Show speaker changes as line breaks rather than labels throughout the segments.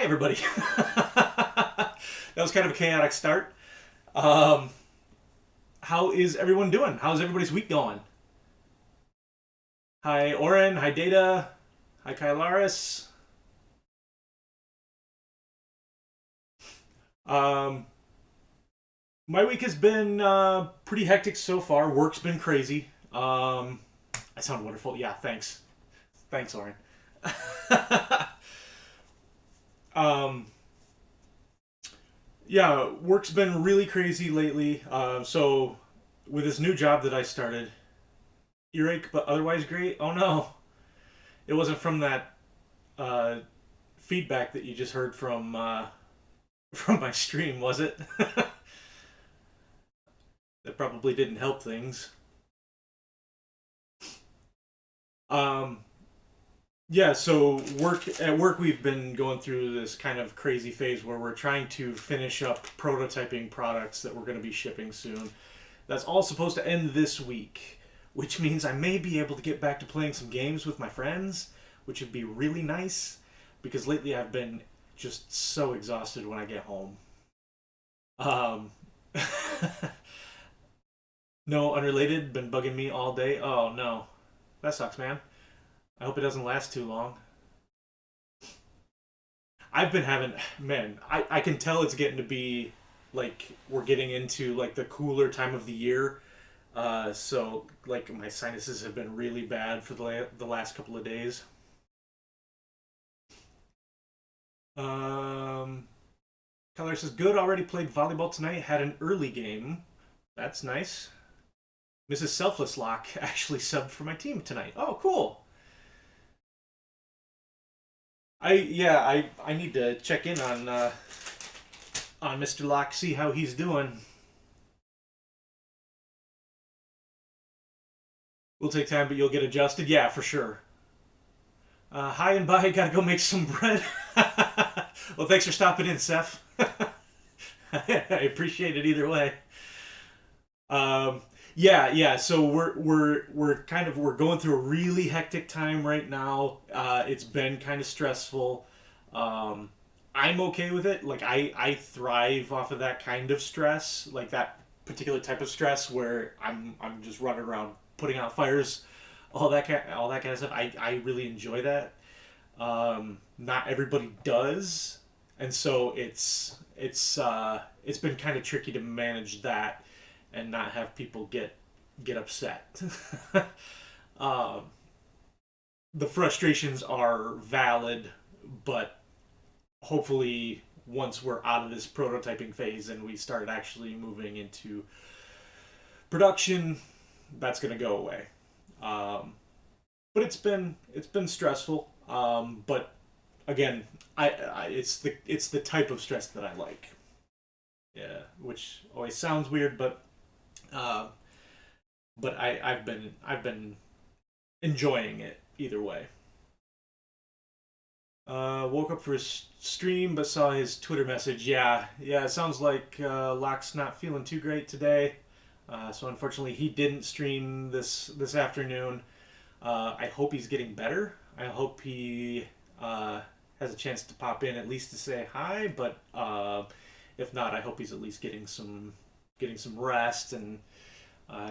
Hi, everybody. That was kind of a chaotic start. Um, how is everyone doing? How's everybody's week going? Hi, Oren. Hi, Data. Hi, Kylaris. Um, my week has been pretty hectic so far. Work's been crazy. I sound wonderful. Yeah, thanks. Thanks, Oren. um, yeah, work's been really crazy lately. So, with this new job that I started, earache, but otherwise great. Oh no, it wasn't from that uh, feedback that you just heard from from my stream, was it? That probably didn't help things. Um, yeah, so work we've been going through this kind of crazy phase where we're trying to finish up prototyping products that we're going to be shipping soon. That's all supposed to end this week, which means I may be able to get back to playing some games with my friends, which would be really nice because lately I've been just so exhausted when I get home. Um, no, unrelated, been bugging me all day. Oh no, that sucks, man. I hope it doesn't last too long. I've been having, man, I can tell it's getting to be like we're getting into like the cooler time of the year. So like my sinuses have been really bad for the last couple of days. Um, Keller says, good, already played volleyball tonight, had an early game. That's nice. Mrs. Selfless Lock actually subbed for my team tonight. Oh, cool. I need to check in on Mr. Locke, see how he's doing. We'll take time, but you'll get adjusted. Yeah, for sure. Hi and bye. Gotta go make some bread. Well, thanks for stopping in, Seth. I appreciate it either way. Um, yeah. So we're going through a really hectic time right now. It's been kind of stressful. Um, I'm okay with it. Like I thrive off of that kind of stress, like that particular type of stress where I'm just running around putting out fires, all that kind of stuff. I really enjoy that. Not everybody does, and so it's been kind of tricky to manage that and not have people get upset. um, the frustrations are valid, but hopefully once we're out of this prototyping phase and we start actually moving into production, that's going to go away. Um, but it's been stressful. But again, it's the type of stress that I like. Yeah, which always sounds weird, uh, but I've been enjoying it either way. Woke up for his stream, but saw his Twitter message. Yeah. It sounds like Locke's not feeling too great today. So unfortunately, he didn't stream this afternoon. I hope he's getting better. I hope he has a chance to pop in at least to say hi. But if not, I hope he's at least getting some rest and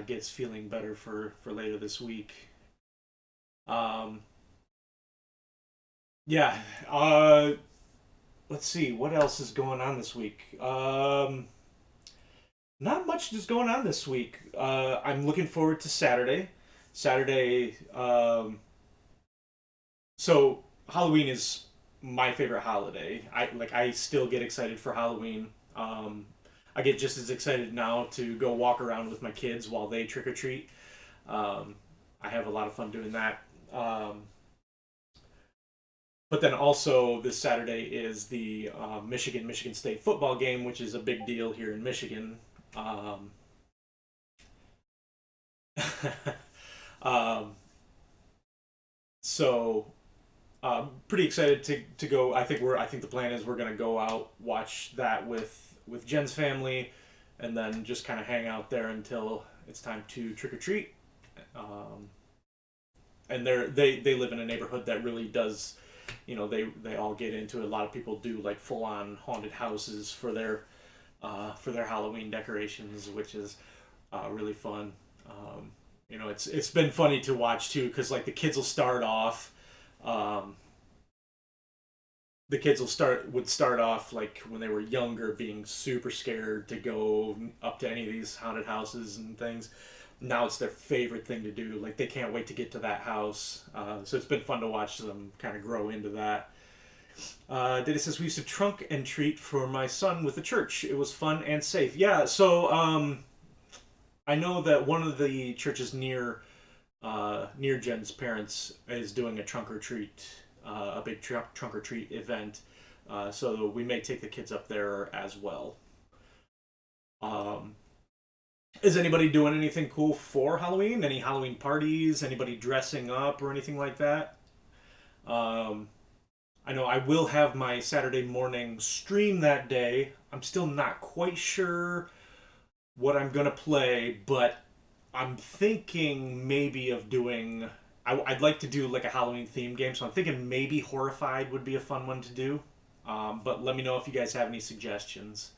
gets feeling better for later this week. Um, yeah. Let's see what else is going on this week. Not much is going on this week. I'm looking forward to Saturday. Saturday. So Halloween is my favorite holiday. I still get excited for Halloween. I get just as excited now to go walk around with my kids while they trick or treat. Um, I have a lot of fun doing that. But then also this Saturday is the Michigan State football game, which is a big deal here in Michigan. Um, um, so pretty excited to go. I think the plan is we're gonna go out watch that with Jen's family, and then just kind of hang out there until it's time to trick or treat. Um, and they live in a neighborhood that really does. they all get into it. A lot of people do like full on haunted houses for their Halloween decorations, which is really fun. It's been funny to watch too, because like um, the kids would start off like when they were younger, being super scared to go up to any of these haunted houses and things. Now it's their favorite thing to do. Like they can't wait to get to that house. So it's been fun to watch them kind of grow into that. Data says we used to trunk and treat for my son with the church. It was fun and safe. Yeah. So I know that one of the churches near Jen's parents is doing a trunk or treat, a big trunk or treat event. So we may take the kids up there as well. Um, is anybody doing anything cool for Halloween? Any Halloween parties? Anybody dressing up or anything like that? Um, I know I will have my Saturday morning stream that day. I'm still not quite sure what I'm gonna play, but I'm thinking maybe of doing. I'd like to do like a Halloween theme game, so I'm thinking maybe Horrified would be a fun one to do. But let me know if you guys have any suggestions.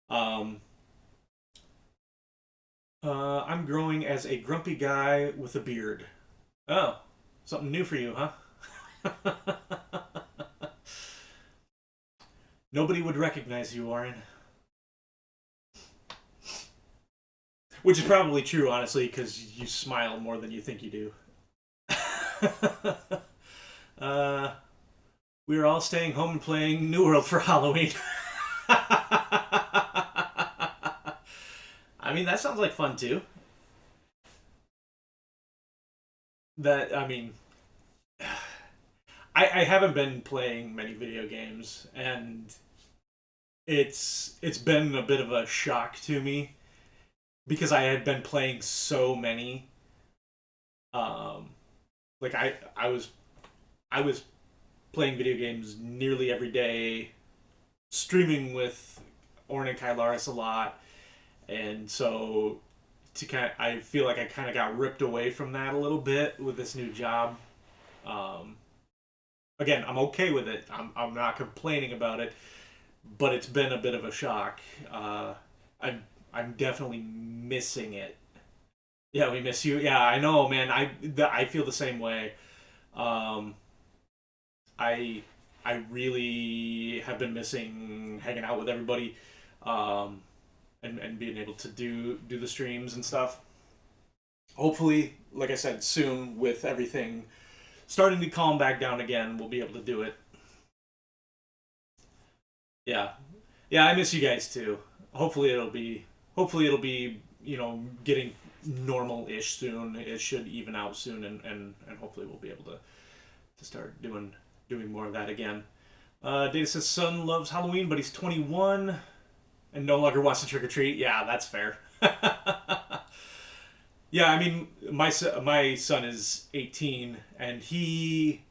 Um, I'm growing as a grumpy guy with a beard. Oh, something new for you, huh? Nobody would recognize you, Warren. Which is probably true, honestly, because you smile more than you think you do. uh, we are all staying home and playing New World for Halloween. I mean, that sounds like fun too. I mean, I haven't been playing many video games, and it's been a bit of a shock to me because I had been playing so many. Um, like I was playing video games nearly every day, streaming with Orn and Kylaris a lot, and so I feel like I kind of got ripped away from that a little bit with this new job. Um, Again, I'm okay with it. I'm not complaining about it, but it's been a bit of a shock. I'm definitely missing it. Yeah, we miss you. Yeah, I know, man. I feel the same way. Um, I I really have been missing hanging out with everybody, um, and being able to do the streams and stuff. Hopefully, like I said, soon with everything starting to calm back down again, we'll be able to do it. Yeah, yeah. I miss you guys too. Hopefully it'll be getting normal-ish soon. It should even out soon, and hopefully we'll be able to start doing more of that again. Data says son loves Halloween, but he's 21 and no longer wants to trick or treat. Yeah, that's fair. Yeah, I mean, my son is 18 and he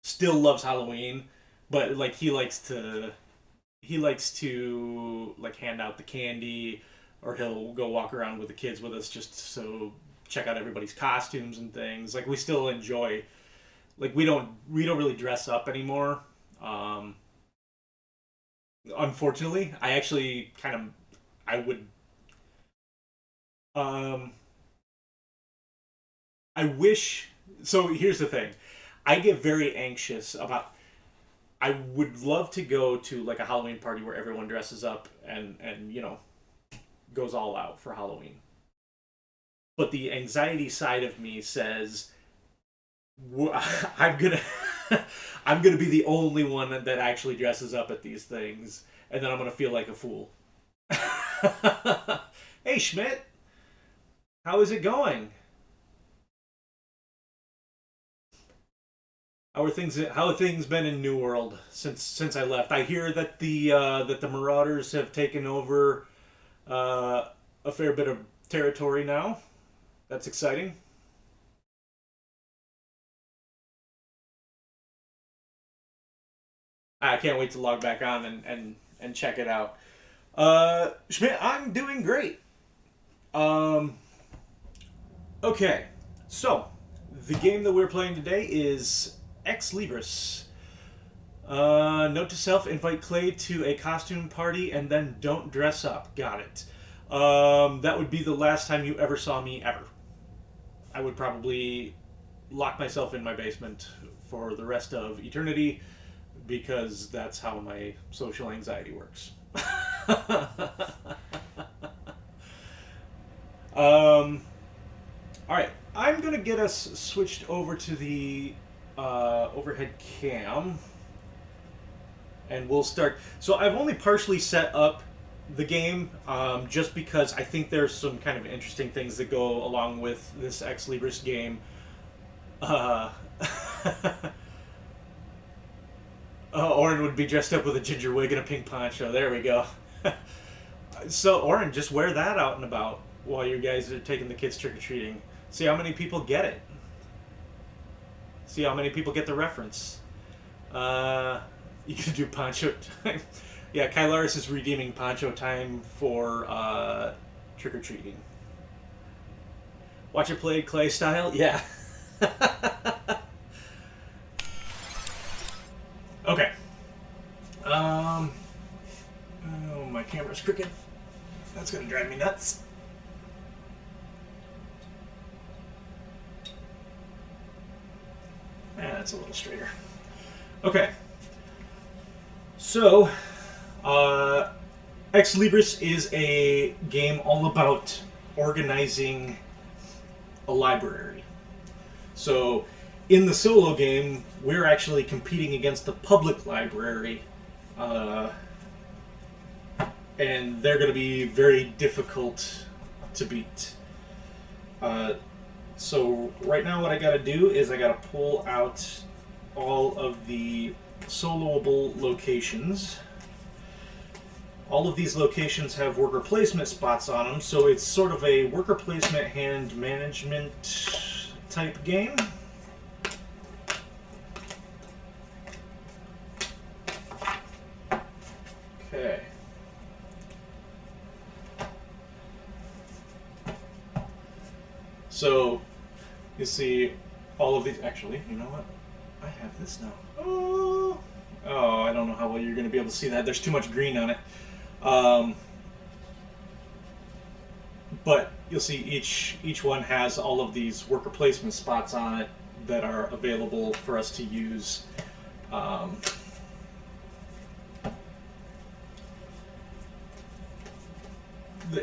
still loves Halloween, but like he likes to like hand out the candy, or he'll go walk around with the kids with us just so check out everybody's costumes and things. Like we still enjoy. Like we don't really dress up anymore. Um, Unfortunately, I actually kind of I would um I wish. So here's the thing. I get very anxious about. I would love to go to like a Halloween party where everyone dresses up and goes all out for Halloween. But the anxiety side of me says I'm gonna I'm gonna be the only one that actually dresses up at these things, and then I'm gonna feel like a fool. Hey Schmidt, how is it going? How are things been in New World since I left? I hear that the Marauders have taken over a fair bit of territory now. That's exciting. I can't wait to log back on and check it out. Schmidt, I'm doing great. Um, okay, so the game that we're playing today is Ex Libris. Note to self, invite Clay to a costume party and then don't dress up. Got it. That would be the last time you ever saw me ever. I would probably lock myself in my basement for the rest of eternity because that's how my social anxiety works. Alright, I'm going to get us switched over to the overhead cam. And we'll start. So I've only partially set up the game just because I think there's some kind of interesting things that go along with this Ex Libris game. Oren would be dressed up with a ginger wig and a pink poncho. There we go. So, Oren, just wear that out and about while you guys are taking the kids trick-or-treating. See how many people get it. See how many people get the reference. You can do poncho time. Yeah, Kylaris is redeeming poncho time for trick-or-treating. Watch it play Clay style? Yeah. Okay. Oh, my camera's crooked. That's gonna drive me nuts. That's a little straighter. Okay. So, Ex Libris is a game all about organizing a library. So, in the solo game, we're actually competing against the public library, and they're going to be very difficult to beat. So right now what I got to do is I got to pull out all of the soloable locations. All of these locations have worker placement spots on them, so it's sort of a worker placement hand management type game. Okay. So, you see all of these. Actually, you know what? I have this now. Oh, I don't know how well you're going to be able to see that. There's too much green on it. But you'll see each one has all of these worker placement spots on it that are available for us to use.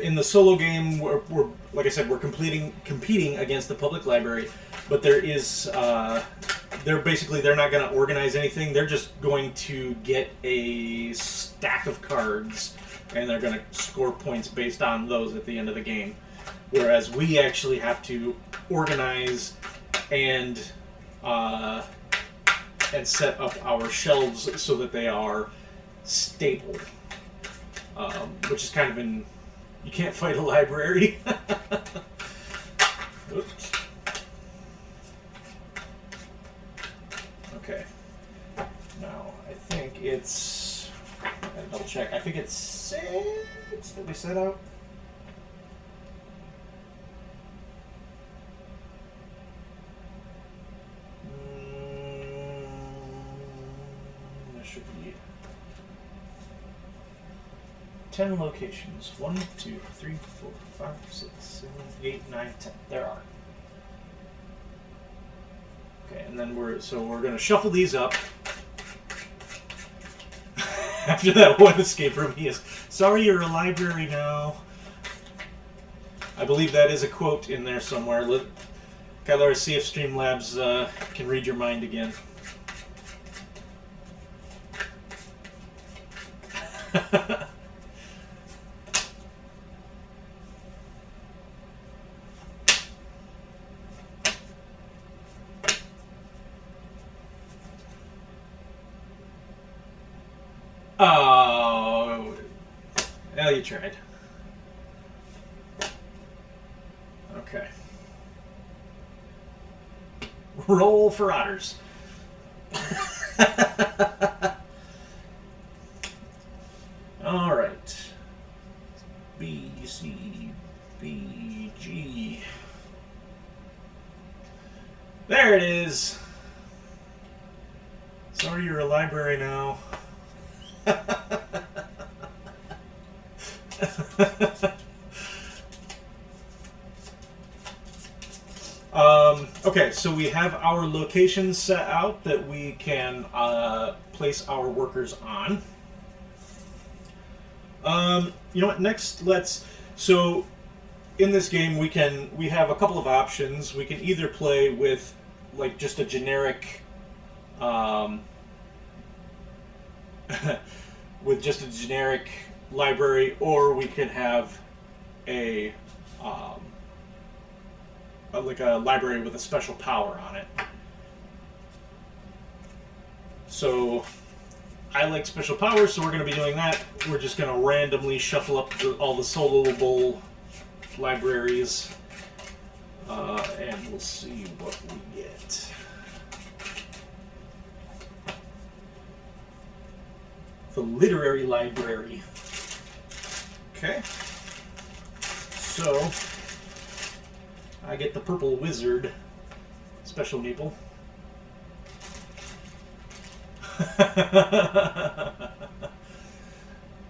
In the solo game, we're like I said, we're competing against the public library, but there is they're not going to organize anything. They're just going to get a stack of cards, and they're going to score points based on those at the end of the game. Whereas we actually have to organize and set up our shelves so that they are stable, which is kind of in. You can't fight a library. Oops. Okay. Now, I think it's... I gotta double check. I think it's 6 that we set out. There should be 10 locations. 1, 2, 3, 4, 5, 6, 7, 8, 9, 10. There are. Okay, and then we're going to shuffle these up. After that one escape room, he is, sorry, you're a library now. I believe that is a quote in there somewhere. Kyler, see if Streamlabs can read your mind again. Oh, well, you tried. Okay. Roll for otters. All right. B, C, B, G. There it is. library now. Okay, so we have our locations set out that we can place our workers on. You know what? Next, so in this game we have a couple of options. We can either play with like just a generic, with just a generic library, or we can have a like a library with a special power on it. So I like special powers, so we're going to be doing that. We're just going to randomly shuffle up all the soloable libraries, and we'll see what we get. The literary library. Okay. So I get the purple wizard special meeple.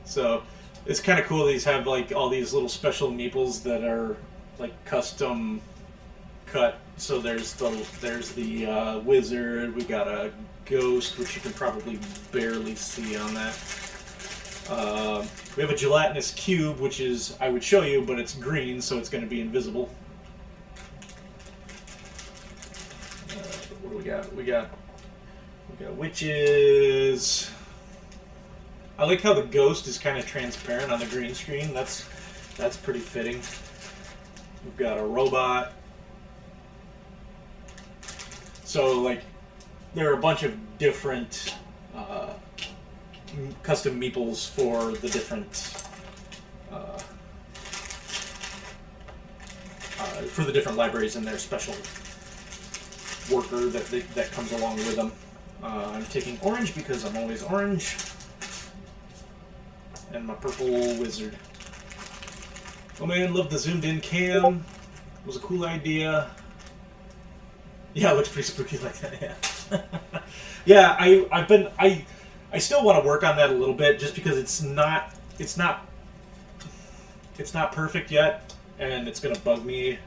So it's kind of cool. These have like all these little special meeples that are like custom cut. So there's the wizard. We got a ghost, which you can probably barely see on that. We have a gelatinous cube, which is, I would show you, but it's green, so it's going to be invisible. What do we got? We got witches. I like how the ghost is kind of transparent on the green screen. That's pretty fitting. We've got a robot. So like, there are a bunch of different custom meeples for the different libraries and their special worker that comes along with them. I'm taking orange because I'm always orange, and my purple wizard. Oh man, love the zoomed in cam. It was a cool idea. Yeah, it looks pretty spooky like that. Yeah. Yeah, I still want to work on that a little bit, just because it's not perfect yet, and it's gonna bug me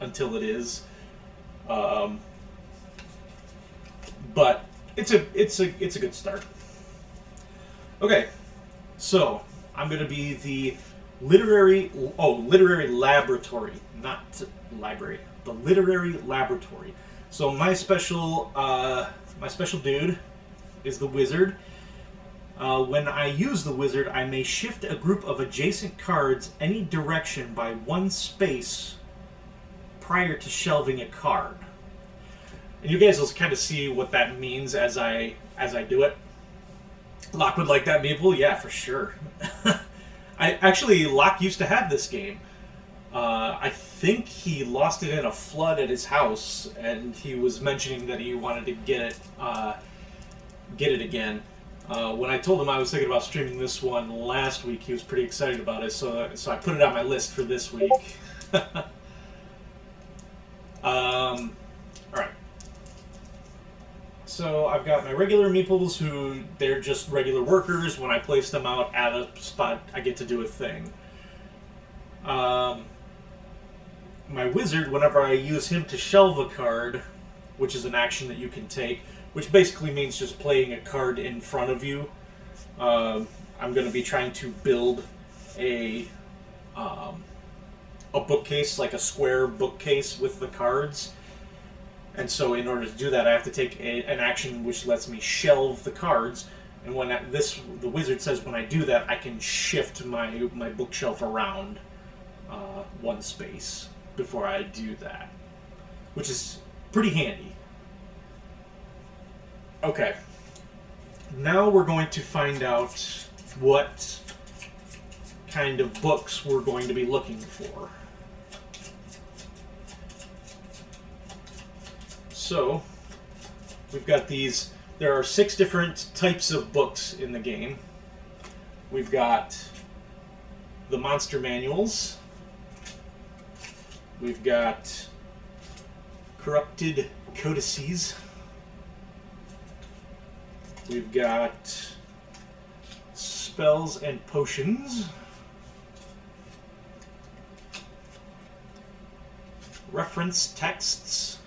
until it is. But it's a good start. Okay, so I'm gonna be the literary laboratory, not library. The literary laboratory. So my special dude is the wizard. When I use the wizard, I may shift a group of adjacent cards any direction by 1 space prior to shelving a card. And you guys will kind of see what that means as I do it. Locke would like that meeple? Yeah, for sure. Locke used to have this game. I think he lost it in a flood at his house, and he was mentioning that he wanted to get it again. When I told him I was thinking about streaming this one last week, he was pretty excited about it, so I put it on my list for this week. Alright. So I've got my regular meeples, who they're just regular workers. When I place them out at a spot, I get to do a thing. My wizard, whenever I use him to shelve a card, which is an action that you can take, which basically means just playing a card in front of you. I'm going to be trying to build a bookcase, like a square bookcase with the cards. And so in order to do that, I have to take an action which lets me shelve the cards. And when the wizard says when I do that, I can shift my bookshelf around 1 space before I do that, which is pretty handy. Okay, now we're going to find out what kind of books we're going to be looking for. So, we've got these. There are 6 different types of books in the game. We've got the monster manuals. We've got corrupted codices. We've got spells and potions. Reference texts.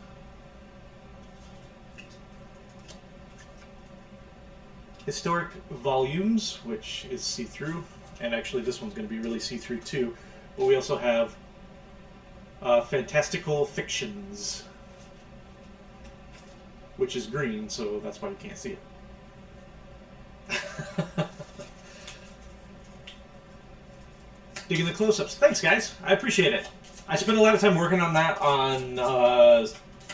Historic volumes, which is see-through. And actually this one's going to be really see-through too. But we also have fantastical fictions, which is green, so that's why you can't see it. Digging the close-ups. Thanks, guys. I appreciate it. I spent a lot of time working on that on,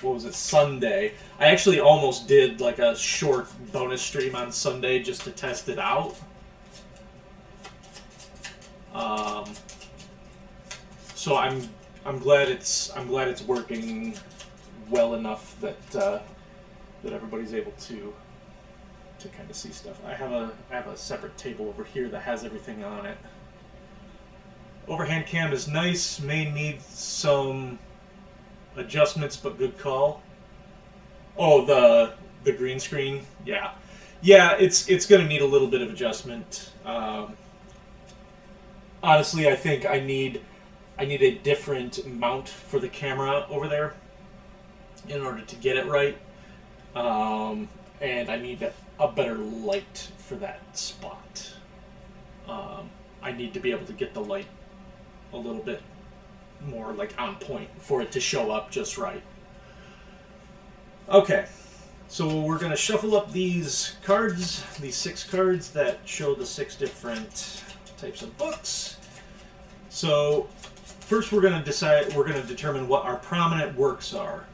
what was it, Sunday. I actually almost did like a short bonus stream on Sunday just to test it out. So I'm glad it's working well enough that that everybody's able to kind of see stuff. I have a separate table over here that has everything on it. Overhand cam is nice. May need some adjustments, but good call. Oh, the green screen, yeah, it's gonna need a little bit of adjustment. Honestly, I think I need a different mount for the camera over there in order to get it right, and I need a better light for that spot. I need to be able to get the light a little bit more like on point for it to show up just right. Okay, so we're going to shuffle up these cards, these 6 cards that show the 6 different types of books. So first we're going to determine what our prominent works are.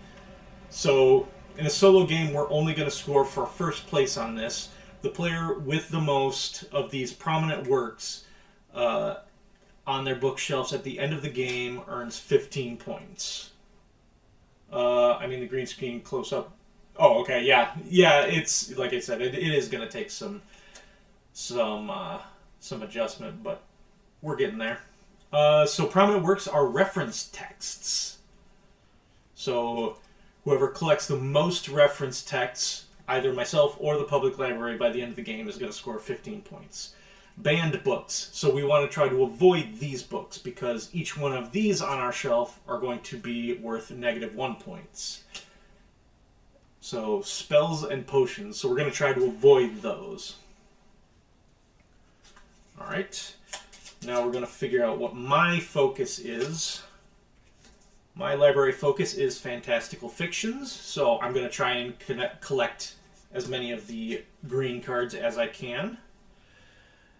So in a solo game, we're only going to score for first place on this. The player with the most of these prominent works on their bookshelves at the end of the game earns 15 points. I mean, the green screen close up. Oh, okay, yeah. It's like I said, it is going to take some adjustment, but we're getting there. So prominent works are reference texts. So whoever collects the most reference texts, either myself or the public library, by the end of the game is going to score 15 points. Banned books. So we want to try to avoid these books because each one of these on our shelf are going to be worth -1 points. So spells and potions. So we're going to try to avoid those. Alright. Now we're going to figure out what my focus is. My library focus is fantastical fictions. So I'm going to try and collect as many of the green cards as I can.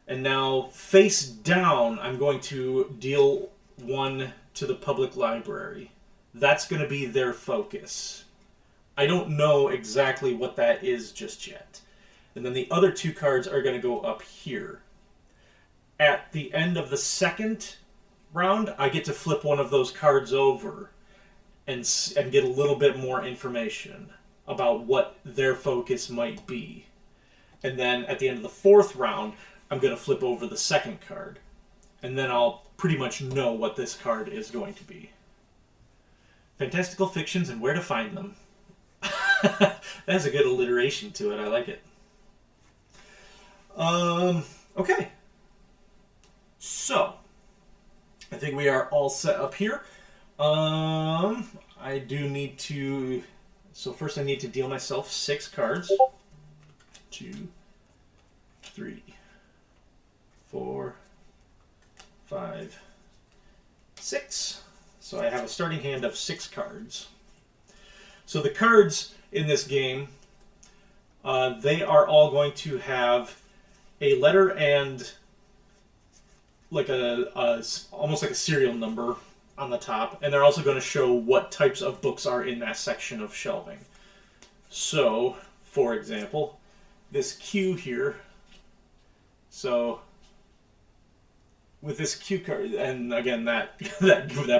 And now, face down, I'm going to deal 1 to the public library. That's going to be their focus. I don't know exactly what that is just yet. And then the other 2 cards are going to go up here. At the end of the second round, I get to flip one of those cards over and get a little bit more information about what their focus might be. And then at the end of the 4th round, I'm going to flip over the second card. And then I'll pretty much know what this card is going to be. Fantastical fictions and where to find them. That has a good alliteration to it. I like it. Okay. So, I think we are all set up here. I do need to... So first I need to deal myself 6 cards. 2, 3, 4, 5, 6. So I have a starting hand of 6 cards. So the cards in this game, they are all going to have a letter and like almost like a serial number on the top, and they're also going to show what types of books are in that section of shelving. So, for example, this Q here. So with this Q card, and again that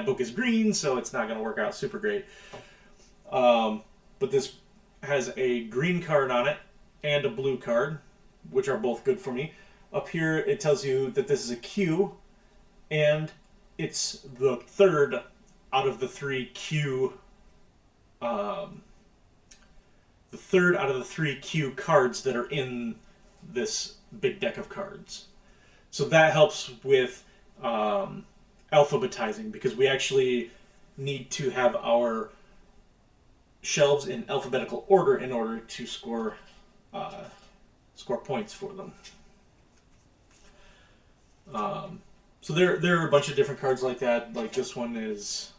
book is green, so it's not going to work out super great. But this has a green card on it and a blue card, which are both good for me. Up here it tells you that this is a Q, and it's the 3rd out of the 3 Q the third out of the 3 Q cards that are in this big deck of cards. So that helps with alphabetizing, because we actually need to have our shelves in alphabetical order in order to score points for them. So there are a bunch of different cards like that. Like this one is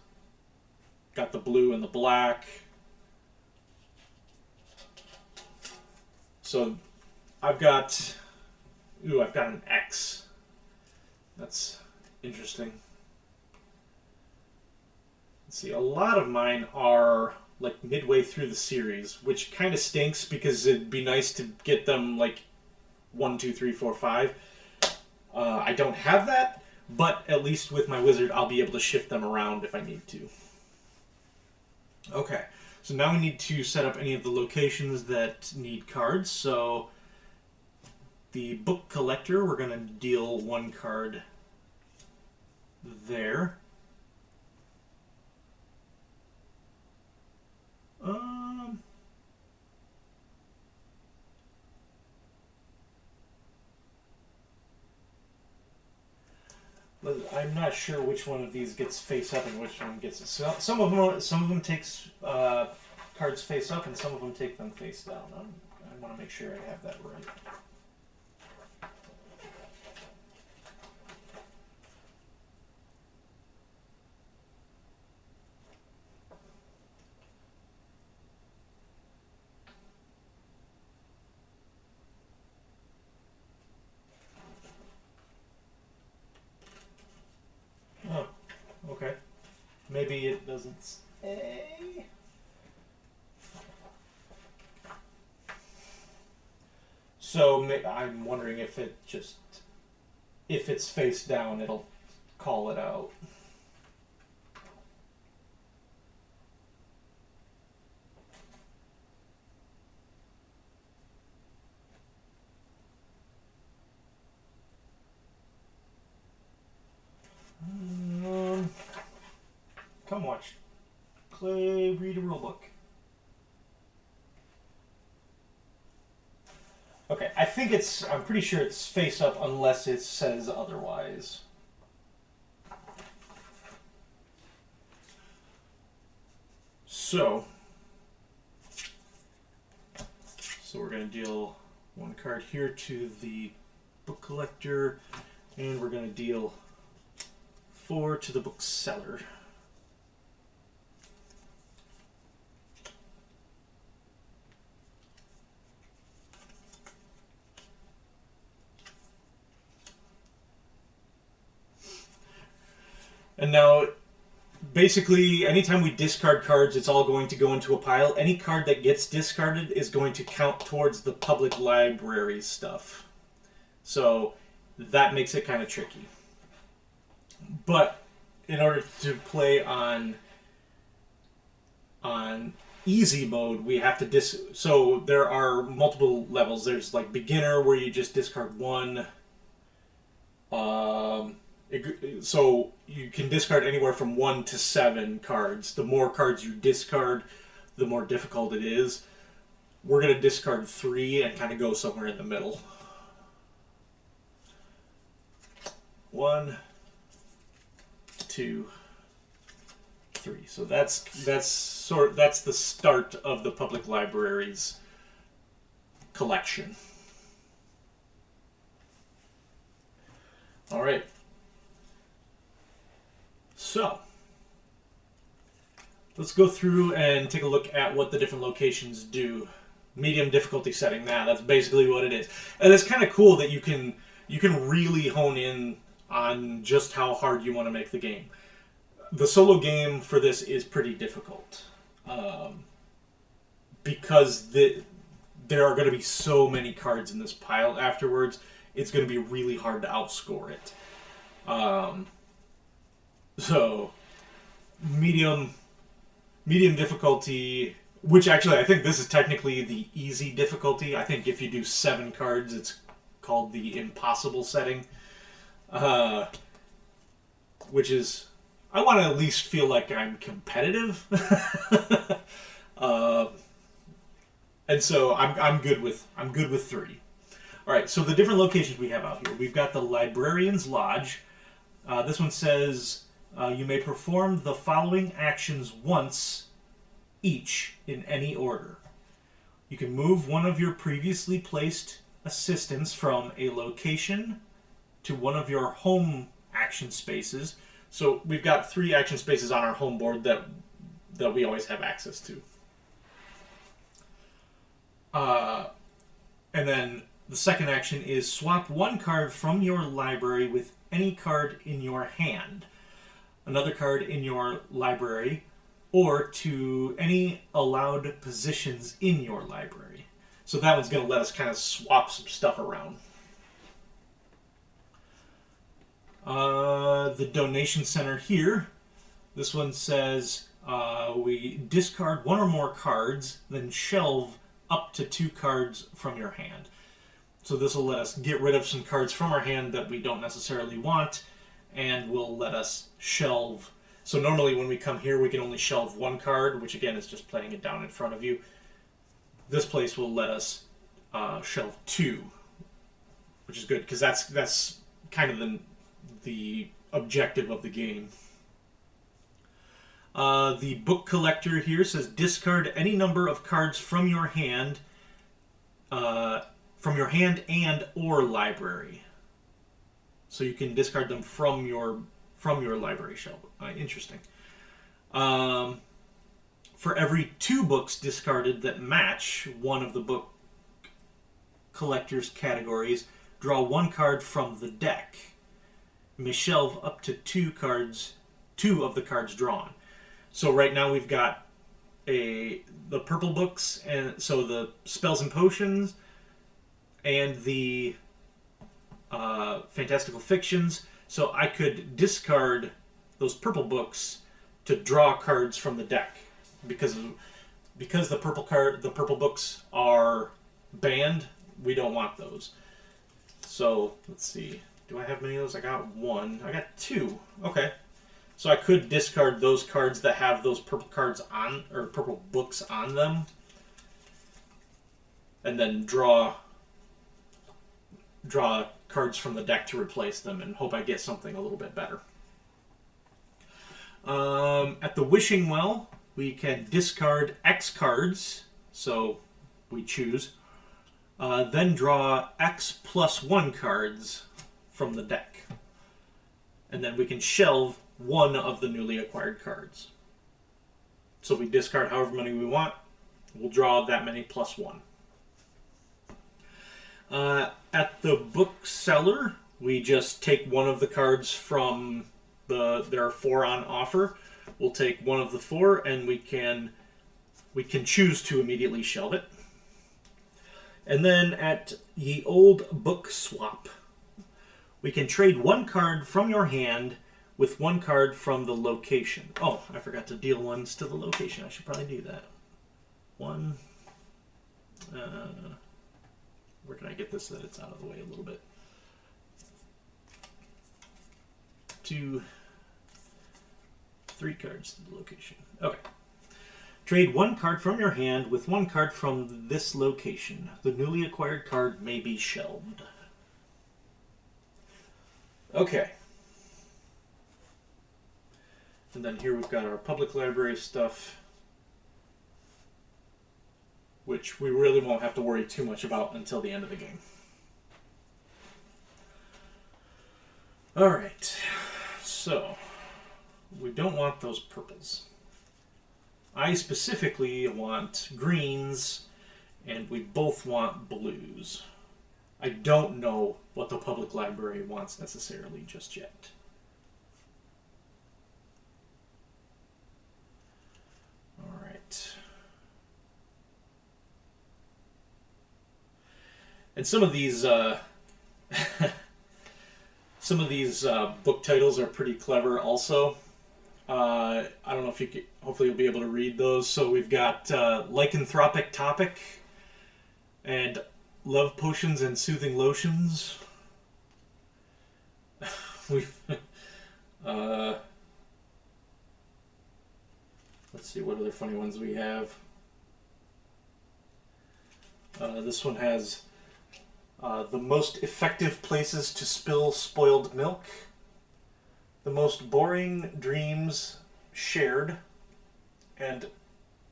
got the blue and the black. So I've got an X. That's interesting. Let's see, a lot of mine are like midway through the series, which kind of stinks because it'd be nice to get them like 1, 2, 3, 4, 5. I don't have that, but at least with my wizard, I'll be able to shift them around if I need to. Okay, so now we need to set up any of the locations that need cards. So the book collector, we're going to deal 1 card there. I'm not sure which one of these gets face up and which one gets it. So, some of them takes cards face up, and some of them take them face down. I want to make sure I have that right. Oh, okay. Maybe it doesn't say. So I'm wondering if it's face down, it'll call it out. Come watch. Clay, read a rule book. Okay, I'm pretty sure it's face up unless it says otherwise. So we're going to deal 1 card here to the book collector, and we're going to deal 4 to the bookseller. And now, basically, anytime we discard cards, it's all going to go into a pile. Any card that gets discarded is going to count towards the public library stuff. So that makes it kind of tricky. But in order to play on easy mode, we have to so there are multiple levels. There's like beginner, where you just discard 1. So you can discard anywhere from 1 to 7 cards. The more cards you discard, the more difficult it is. We're going to discard 3 and kind of go somewhere in the middle. 1, 2, 3. So that's the start of the public library's collection. All right. So, let's go through and take a look at what the different locations do. Medium difficulty setting, that's basically what it is. And it's kind of cool that you can really hone in on just how hard you want to make the game. The solo game for this is pretty difficult. Because there are going to be so many cards in this pile afterwards, it's going to be really hard to outscore it. So, medium difficulty, which actually I think this is technically the easy difficulty. I think if you do 7 cards, it's called the impossible setting. Which is, I want to at least feel like I'm competitive. And so I'm good with 3. All right, so the different locations we have out here. We've got the Librarian's Lodge. This one says you may perform the following actions once each in any order. You can move one of your previously placed assistants from a location to one of your home action spaces. So we've got 3 action spaces on our home board that we always have access to. And then the second action is swap one card from your library with any card in your hand, another card in your library, or to any allowed positions in your library. So that one's going to let us kind of swap some stuff around. The donation center here, this one says we discard 1 or more cards, then shelve up to 2 cards from your hand. So this will let us get rid of some cards from our hand that we don't necessarily want, and will let us shelve. So normally when we come here, we can only shelve 1 card, which again is just playing it down in front of you. This place will let us shelve 2, which is good because that's kind of the objective of the game. The book collector here says discard any number of cards from your hand, and or library. So you can discard them from your library shelf. Interesting. For every 2 books discarded that match one of the book collector's categories, draw 1 card from the deck. You may shelve up to 2 of the cards drawn. So right now we've got the purple books, and so the spells and potions, and the fantastical fictions. So I could discard those purple books to draw cards from the deck, because the purple books are banned. We don't want those. So let's see. Do I have many of those? I got 1. I got 2. Okay. So I could discard those cards that have those purple cards on, or purple books on them, and then draw cards from the deck to replace them, and hope I get something a little bit better. At the Wishing Well, we can discard X cards, so we choose, then draw X plus 1 cards from the deck, and then we can shelve 1 of the newly acquired cards. So we discard however many we want. We'll draw that many plus 1. At the bookseller, we just take 1 of the cards from there are 4 on offer. We'll take 1 of the 4, and we can choose to immediately shelve it. And then at Ye Old Book Swap, we can trade 1 card from your hand with 1 card from the location. Oh, I forgot to deal 1s to the location. I should probably do that. 1. Where can I get this so that it's out of the way a little bit? 2, 3 cards to the location. Okay. Trade 1 card from your hand with 1 card from this location. The newly acquired card may be shelved. Okay. And then here we've got our public library stuff, which we really won't have to worry too much about until the end of the game. Alright, so we don't want those purples. I specifically want greens, and we both want blues. I don't know what the public library wants necessarily just yet. Alright. And some of these book titles are pretty clever also. I don't know if you can, hopefully you'll be able to read those. So we've got Lycanthropic Topic and Love Potions and Soothing Lotions. We've let's see what other funny ones we have. This one has the most effective places to spill spoiled milk, the most boring dreams shared, and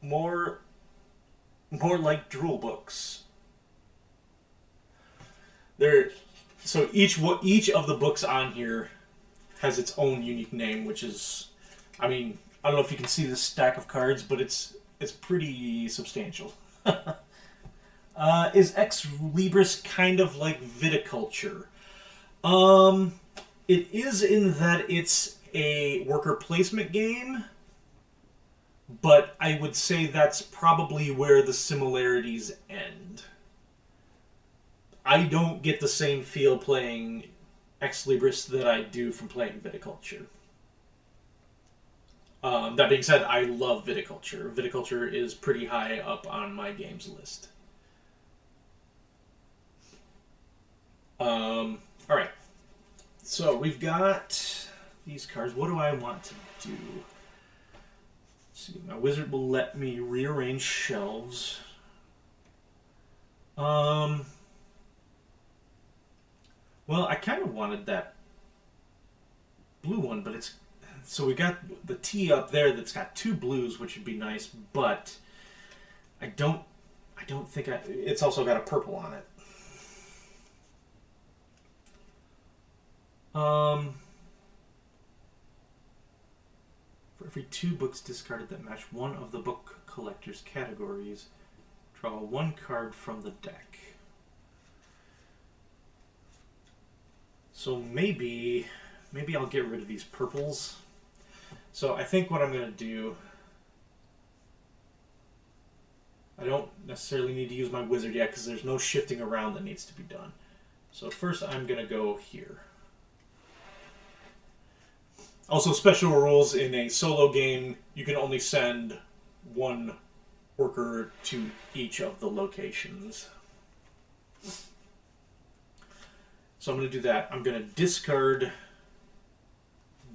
more like drool books. So each of the books on here has its own unique name, which is, I mean, I don't know if you can see this stack of cards, but it's pretty substantial. Is Ex Libris kind of like viticulture? It is in that it's a worker placement game, but I would say that's probably where the similarities end. I don't get the same feel playing Ex Libris that I do from playing Viticulture. That being said, I love Viticulture. Viticulture is pretty high up on my games list. Alright. So we've got these cards. What do I want to do? Let's see, my wizard will let me rearrange shelves. Well, I kind of wanted that blue one, but it's... So we got the T up there that's got two blues, which would be nice, but I don't think it's also got a purple on it. For every 2 books discarded that match one of the book collector's categories, draw 1 card from the deck. So maybe I'll get rid of these purples. So I think what I'm going to do... I don't necessarily need to use my wizard yet because there's no shifting around that needs to be done. So first I'm going to go here. Also, special rules in a solo game, you can only send 1 worker to each of the locations. So I'm going to do that. I'm going to discard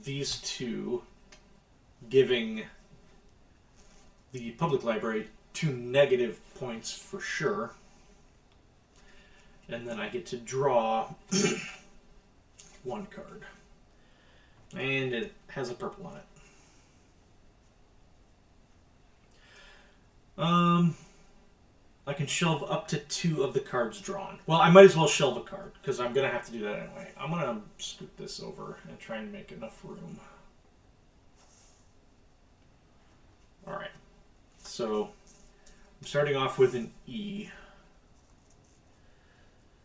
these 2, giving the public library 2 negative points for sure. And then I get to draw 1 card. And it has a purple on it. I can shelve up to 2 of the cards drawn. Well, I might as well shelve a card, because I'm going to have to do that anyway. I'm going to scoot this over and try and make enough room. Alright. So, I'm starting off with an E.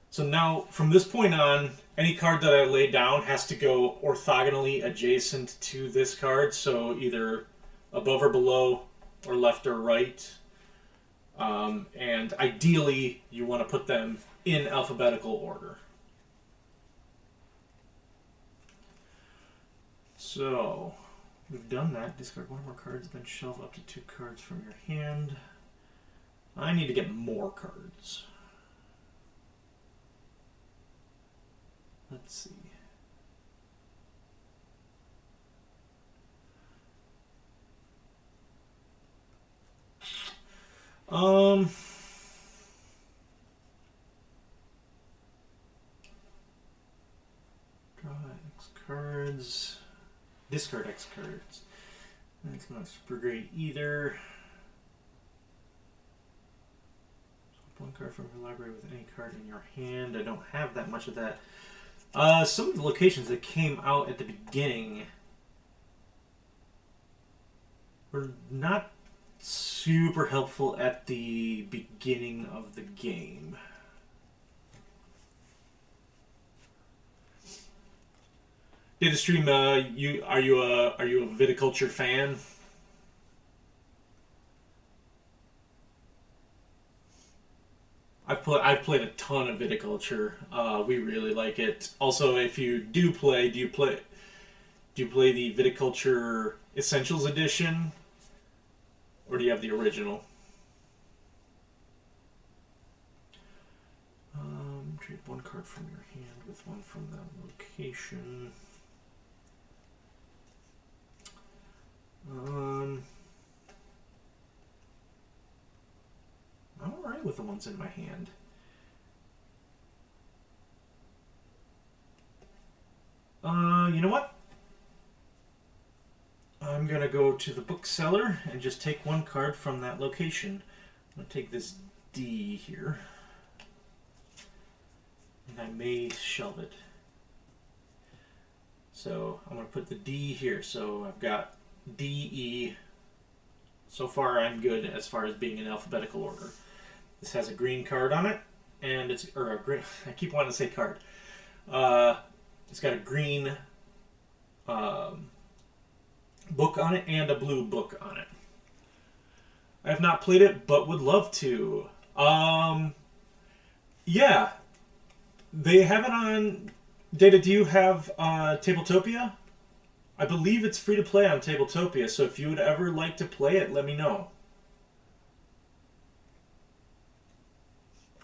So now, from this point on, any card that I lay down has to go orthogonally adjacent to this card, so either above or below, or left or right. And ideally, you want to put them in alphabetical order. So, we've done that. Discard 1 more cards, then shelve up to 2 cards from your hand. I need to get more cards. Let's see. Draw X cards. Discard X cards. That's not super great either. Swap 1 card from your library with any card in your hand. I don't have that much of that. Some of the locations that came out at the beginning were not super helpful at the beginning of the game. Data Stream, are you a viticulture fan? I've played a ton of viticulture. We really like it. Also, if you do play the Viticulture Essentials Edition, or do you have the original? Trade 1 card from your hand with 1 from that location. Alright, with the ones in my hand. You know what? I'm going to go to the bookseller and just take one card from that location. I'm going to take this D here. And I may shelve it. So I'm going to put the D here. So I've got D, E. So far I'm good as far as being in alphabetical order. This has a green card on it. And it's, or a green, I keep wanting to say card. It's got a green book on it and a blue book on it. I have not played it, but would love to. Yeah. They have it on... Data, do you have Tabletopia? I believe it's free to play on Tabletopia, so if you would ever like to play it, let me know.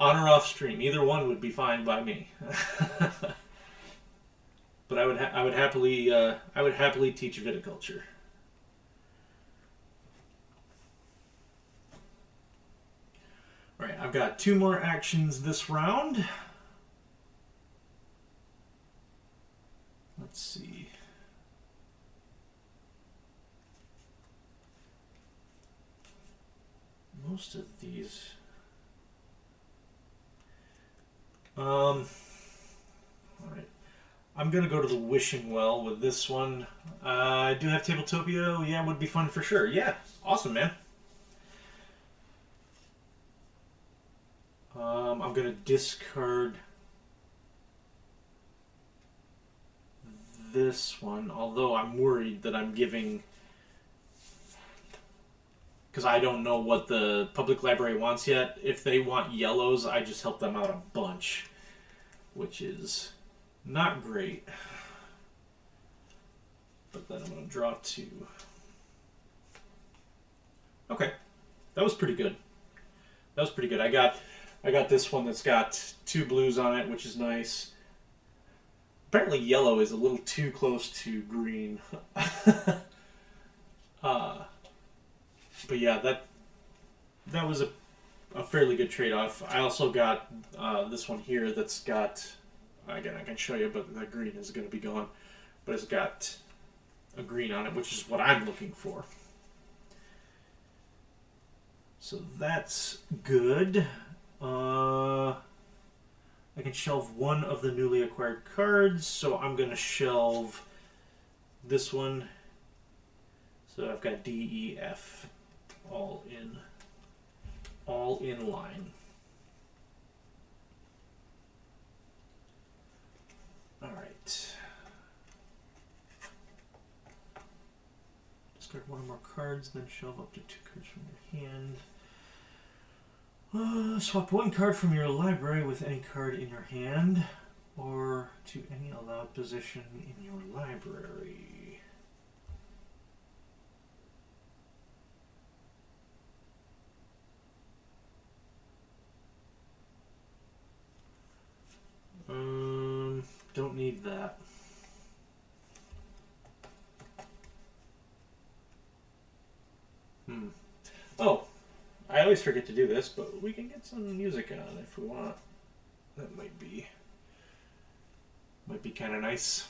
On or off stream, either one would be fine by me. But I would happily teach viticulture. All right, I've got 2 more actions this round. Let's see. Most of these. All right. I'm going to go to the Wishing Well with this one. I do have Tabletopia. Yeah, it would be fun for sure. Yeah, awesome, man. I'm going to discard this one, although I'm worried that I'm giving... Because I don't know what the public library wants yet. If they want yellows, I just help them out a bunch, which is not great. But then I'm going to draw 2. Okay, that was pretty good. That was pretty good. I got this one that's got 2 blues on it, which is nice. Apparently yellow is a little too close to green. But yeah, that was a fairly good trade-off. I also got this one here that's got, again, I can show you, but the green is going to be gone. But it's got a green on it, which is what I'm looking for. So that's good. I can shelve one of the newly acquired cards, so I'm going to shelve this one. So I've got D, E, F all in line. All right. Discard one or more cards, then shelve up to 2 cards from your hand. Swap 1 card from your library with any card in your hand, or to any allowed position in your library. Don't need that. Oh, I always forget to do this, but we can get some music on if we want. That might be kind of nice.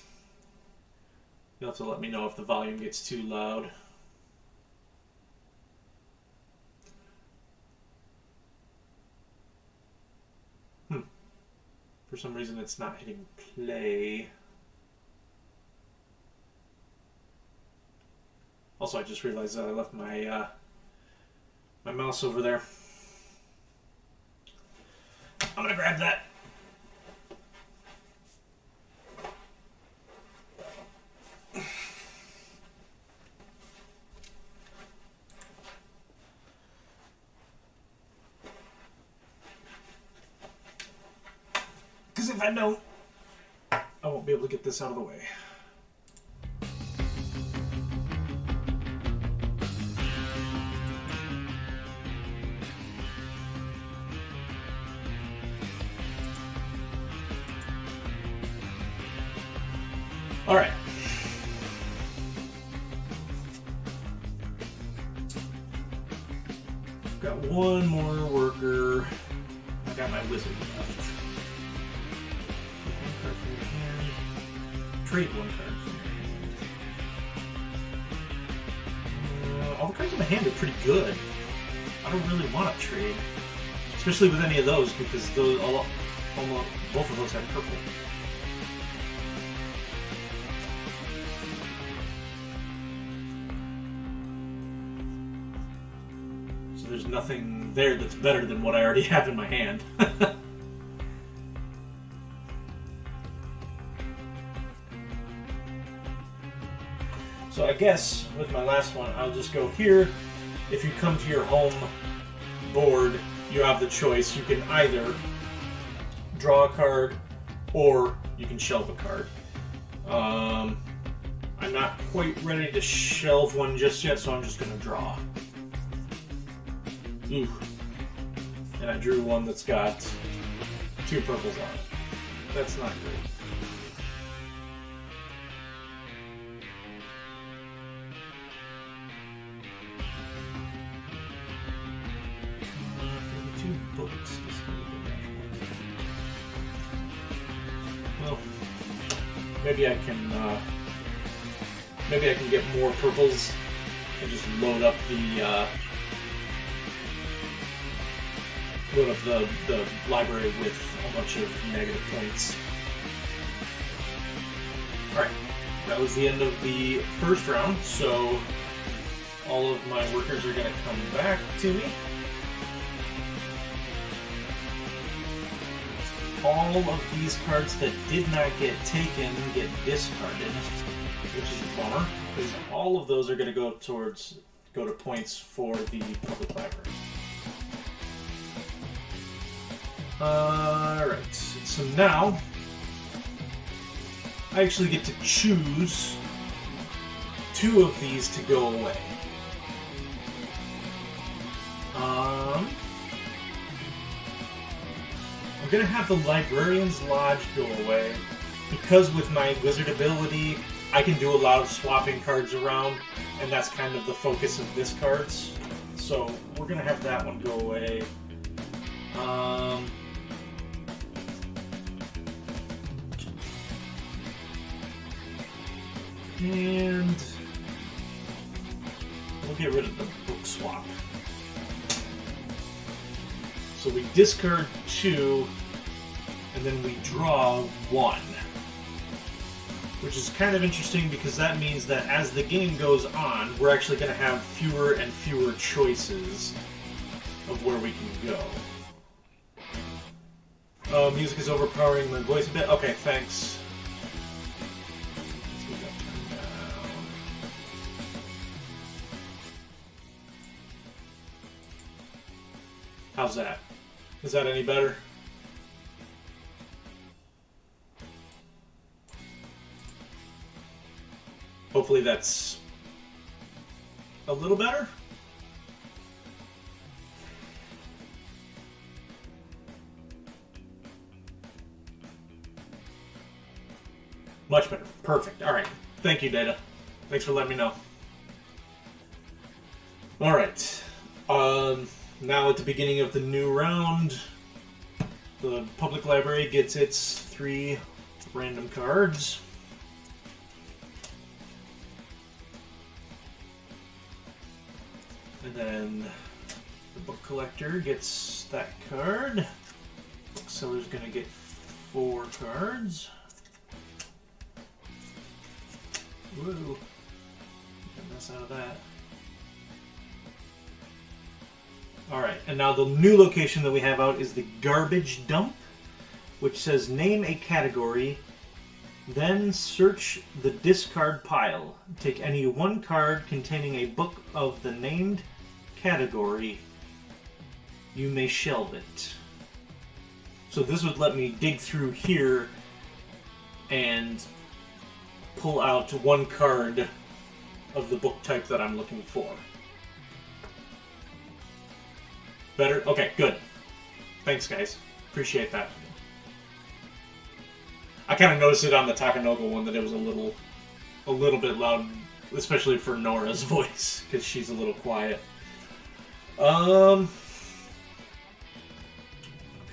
You'll have to let me know if the volume gets too loud. For some reason it's not hitting play. Also, I just realized that I left my my mouse over there. I'm gonna grab that. Because if I don't, I won't be able to get this out of the way. All right. Got one more worker. got my wizard left. One card from your hand. Trade one card from your hand. All the cards in my hand are pretty good. I don't really want to trade. Especially with any of those, because those almost both of those have purple. So there's nothing there that's better than what I already have in my hand. So I guess with my last one, I'll just go here. If you come to your home board, you have the choice. You can either draw a card or you can shelve a card. I'm not quite ready to shelve one just yet, so I'm just going to draw. Ooh. And I drew one that's got 2 purples on it. That's not great. Books. Well, maybe I can get more purples and just load up the library with a bunch of negative points. All right, that was the end of the first round. So all of my workers are going to come back to me. All of these cards that did not get taken get discarded, which is a bummer, because all of those are going to go to points for the public library. Alright, so now I actually get to choose 2 of these to go away. I'm going to have the Librarian's Lodge go away, because with my wizard ability, I can do a lot of swapping cards around, and that's kind of the focus of this cards. So we're going to have that one go away. And we'll get rid of the book swap. So we discard 2, and then we draw 1. Which is kind of interesting because that means that as the game goes on, we're actually going to have fewer and fewer choices of where we can go. Music is overpowering my voice a bit. Okay, thanks. Let's get that turned down. How's that? Is that any better? Hopefully that's a little better. Much better. Perfect. All right. Thank you, Data. Thanks for letting me know. All right. Now at the beginning of the new round, the public library gets its 3 random cards. And then the book collector gets that card. Bookseller's gonna get 4 cards. Woo! Get a mess out of that. Alright, and now the new location that we have out is the garbage dump, which says name a category, then search the discard pile. Take any 1 card containing a book of the named category. You may shelve it. So this would let me dig through here and pull out 1 card of the book type that I'm looking for. Better? Okay, good. Thanks, guys. Appreciate that. I kind of noticed it on the Takanoga one that it was a little bit loud, especially for Nora's voice, because she's a little quiet.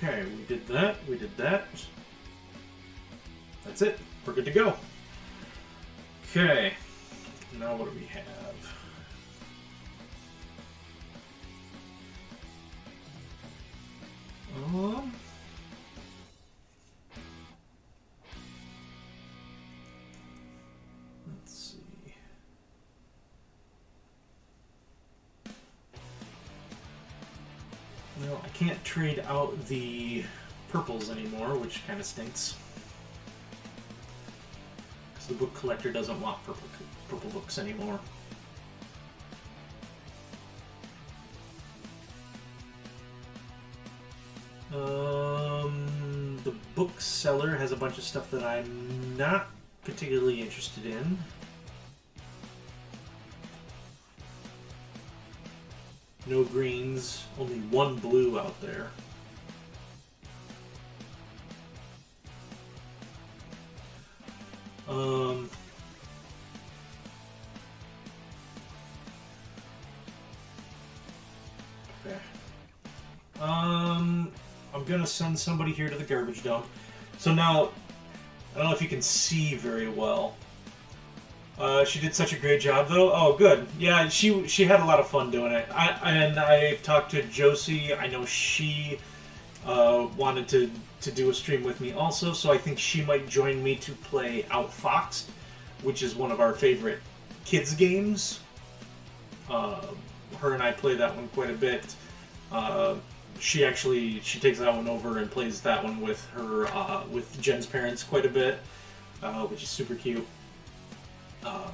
Okay, Okay, we did that. We did that. That's it. We're good to go. Okay. Now what do we have? Let's see. Well, I can't trade out the purples anymore, which kind of stinks. Because the book collector doesn't want purple books anymore. The bookseller has a bunch of stuff that I'm not particularly interested in. No greens, only one blue out there. Okay. I'm gonna send somebody here to the garbage dump. So now, I don't know if you can see very well. She did such a great job, though. Oh, good. Yeah, she had a lot of fun doing it. I've talked to Josie. I know she wanted to do a stream with me also, so I think she might join me to play Outfoxed, which is one of our favorite kids games. Her and I play that one quite a bit. She takes that one over and plays that one with her with Jen's parents quite a bit, which is super cute.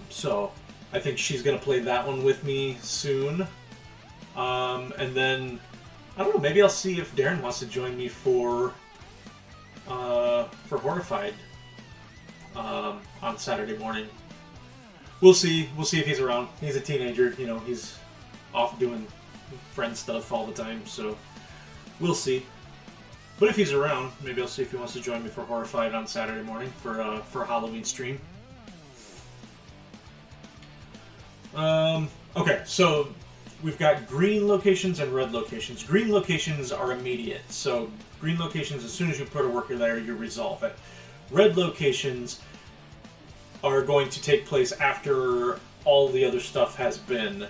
So I think she's gonna play that one with me soon. And then I don't know, maybe I'll see if Darren wants to join me for Horrified on Saturday morning. We'll see. We'll see if he's around. He's a teenager, you know. He's off doing friend stuff all the time, so we'll see. But if he's around, maybe I'll see if he wants to join me for Horrified on Saturday morning for a Halloween stream. Okay, so we've got green locations and red locations. Green locations are immediate, so green locations, as soon as you put a worker there, you resolve it. Red locations are going to take place after all the other stuff has been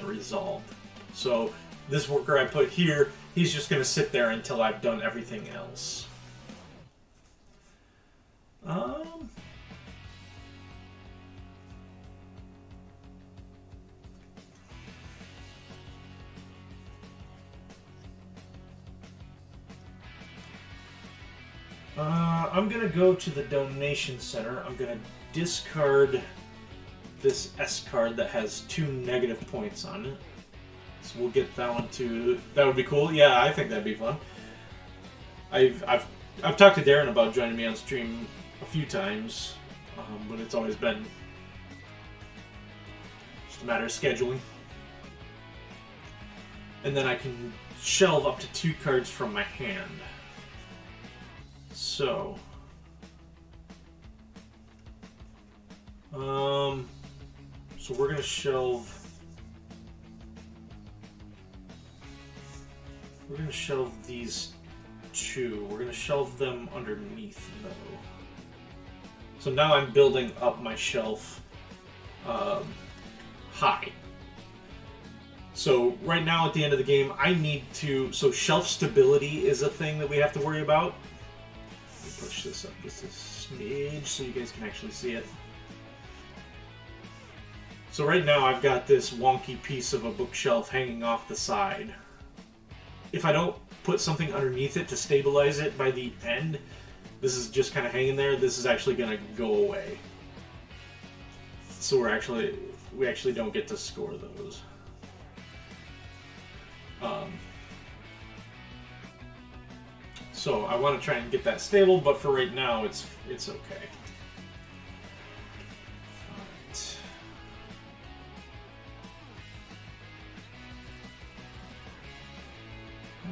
resolved. So this worker I put here, he's just going to sit there until I've done everything else. I'm going to go to the donation center. I'm going to discard this S card that has 2 negative points on it. So we'll get that one too. That would be cool. Yeah, I think that'd be fun. I've talked to Darren about joining me on stream a few times, but it's always been just a matter of scheduling. And then I can shelve up to 2 cards from my hand. So, so we're gonna shelve. We're gonna shelve these 2. We're gonna shelve them underneath, though. So now I'm building up my shelf high. So right now at the end of the game, I need to. So shelf stability is a thing that we have to worry about. Push this up just a smidge so you guys can actually see it. So right now I've got this wonky piece of a bookshelf hanging off the side. If I don't put something underneath it to stabilize it by the end, this is just kind of hanging there. This is actually going to go away. So we actually don't get to score those. So I want to try and get that stable, but for right now, it's okay. All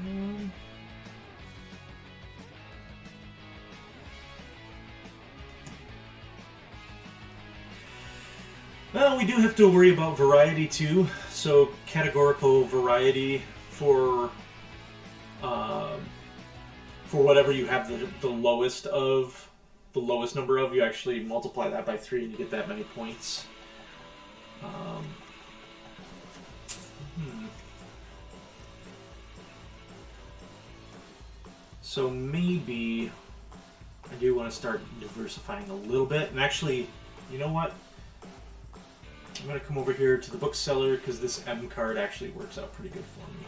right. Well, we do have to worry about variety too. So categorical variety for For whatever you have the lowest of, the lowest number of, you actually multiply that by 3 and you get that many points. So maybe I do want to start diversifying a little bit. And actually, you know what? I'm going to come over here to the bookseller because this M card actually works out pretty good for me.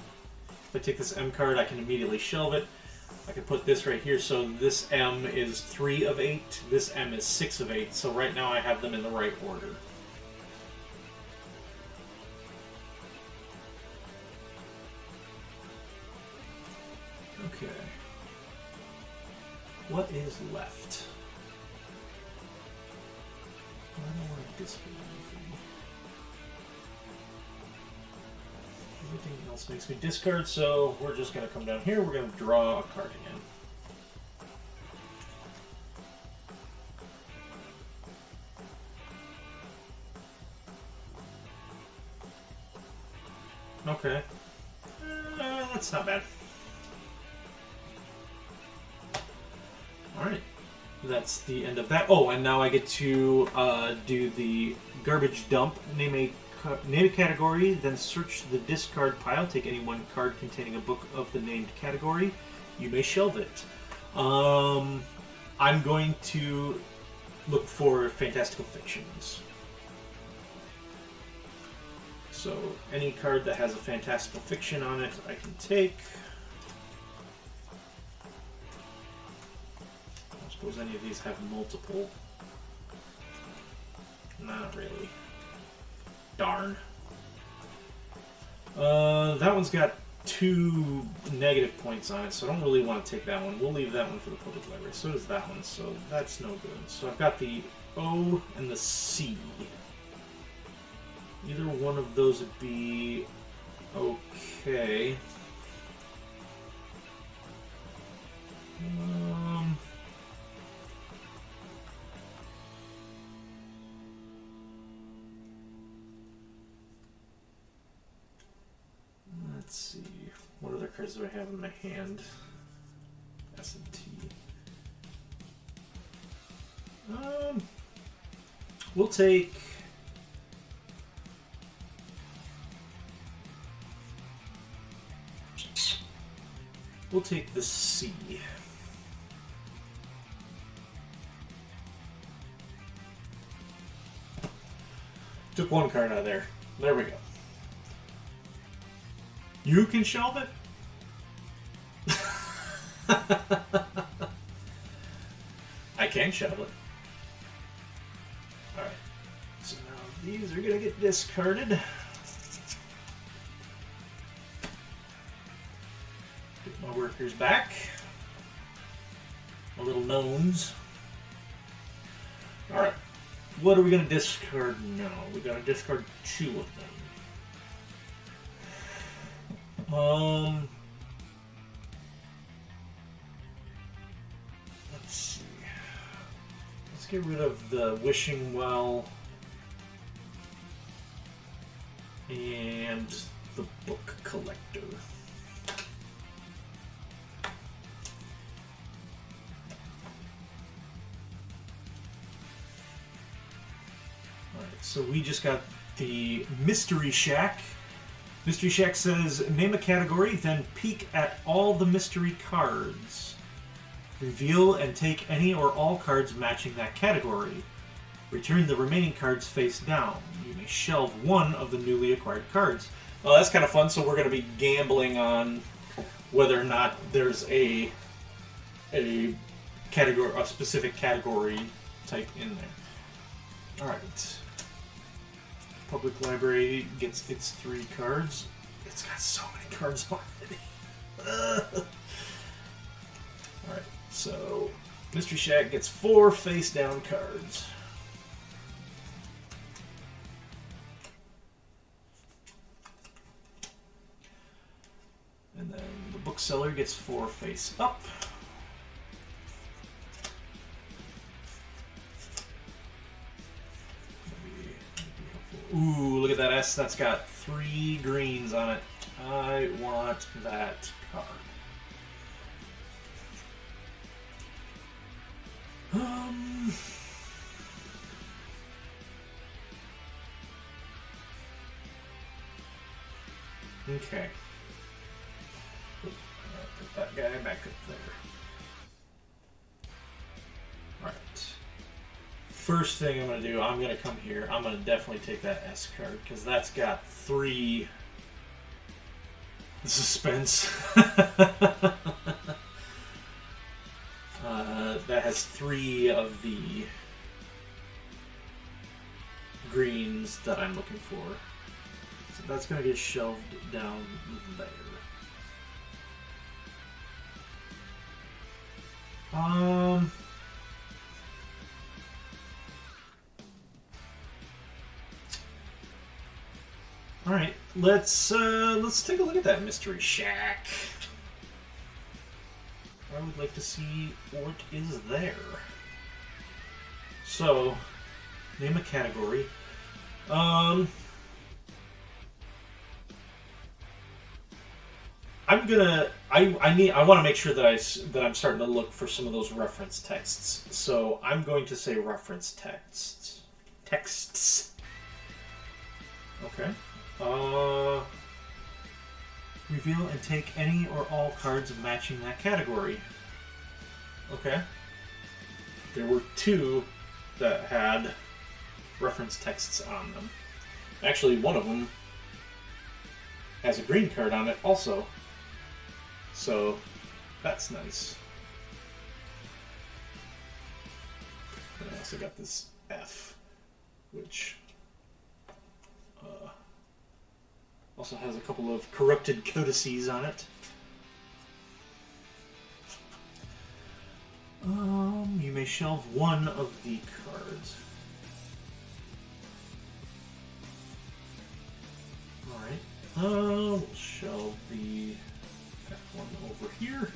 If I take this M card, I can immediately shelve it. I can put this right here. So this M is 3 of 8. This M is 6 of 8. So right now I have them in the right order. Okay. What is left? I don't want to discard anything. Everything else makes me discard, so we're just going to come down here. We're going to draw a card again. Okay. That's not bad. Alright. That's the end of that. Oh, and now I get to do the garbage dump. Name a category, then search the discard pile. Take any one card containing a book of the named category. You may shelve it. I'm going to look for fantastical fictions. So any card that has a fantastical fiction on it, I can take. I don't suppose any of these have multiple. Not really. Darn. That one's got 2 negative points on it, so I don't really want to take that one. We'll leave that one for the public library. So does that one, so that's no good. So I've got the O and the C. Either one of those would be okay. Let's see. What other cards do I have in my hand? S and T. We'll take. We'll take the C. Took one card out of there. There we go. You can shelve it? I can shelve it. Alright. So now these are going to get discarded. Get my workers back. My little gnomes. Alright. What are we going to discard now? We're going to discard 2 of them. Let's see. Let's get rid of the Wishing Well and the Book Collector. Alright, so we just got the Mystery Shack. Mystery Shack says, name a category, then peek at all the mystery cards. Reveal and take any or all cards matching that category. Return the remaining cards face down. You may shelve one of the newly acquired cards. Well, that's kind of fun, so we're going to be gambling on whether or not there's a category, a specific category type in there. Alright. Public Library gets its 3 cards. It's got so many cards already. Alright, so Mystery Shack gets 4 face-down cards. And then the Bookseller gets 4 face-up. Ooh, look at that S. That's got 3 greens on it. I want that card. Um. Okay. Put that guy back up there. Alright. First thing I'm going to do, I'm going to come here. I'm going to definitely take that S card, because that's got 3... suspense. That has 3 of the greens that I'm looking for. So that's going to get shelved down there. All right, let's take a look at that mystery shack. I would like to see what is there. So, name a category. I want to make sure that I'm starting to look for some of those reference texts. So I'm going to say reference texts. Okay. Reveal and take any or all cards matching that category. Okay. There were 2 that had reference texts on them. Actually, one of them has a green card on it also. So, that's nice. And I also got this F, which also has a couple of corrupted codices on it. You may shelve 1 of the cards. Alright. We'll shelve the F1 over here.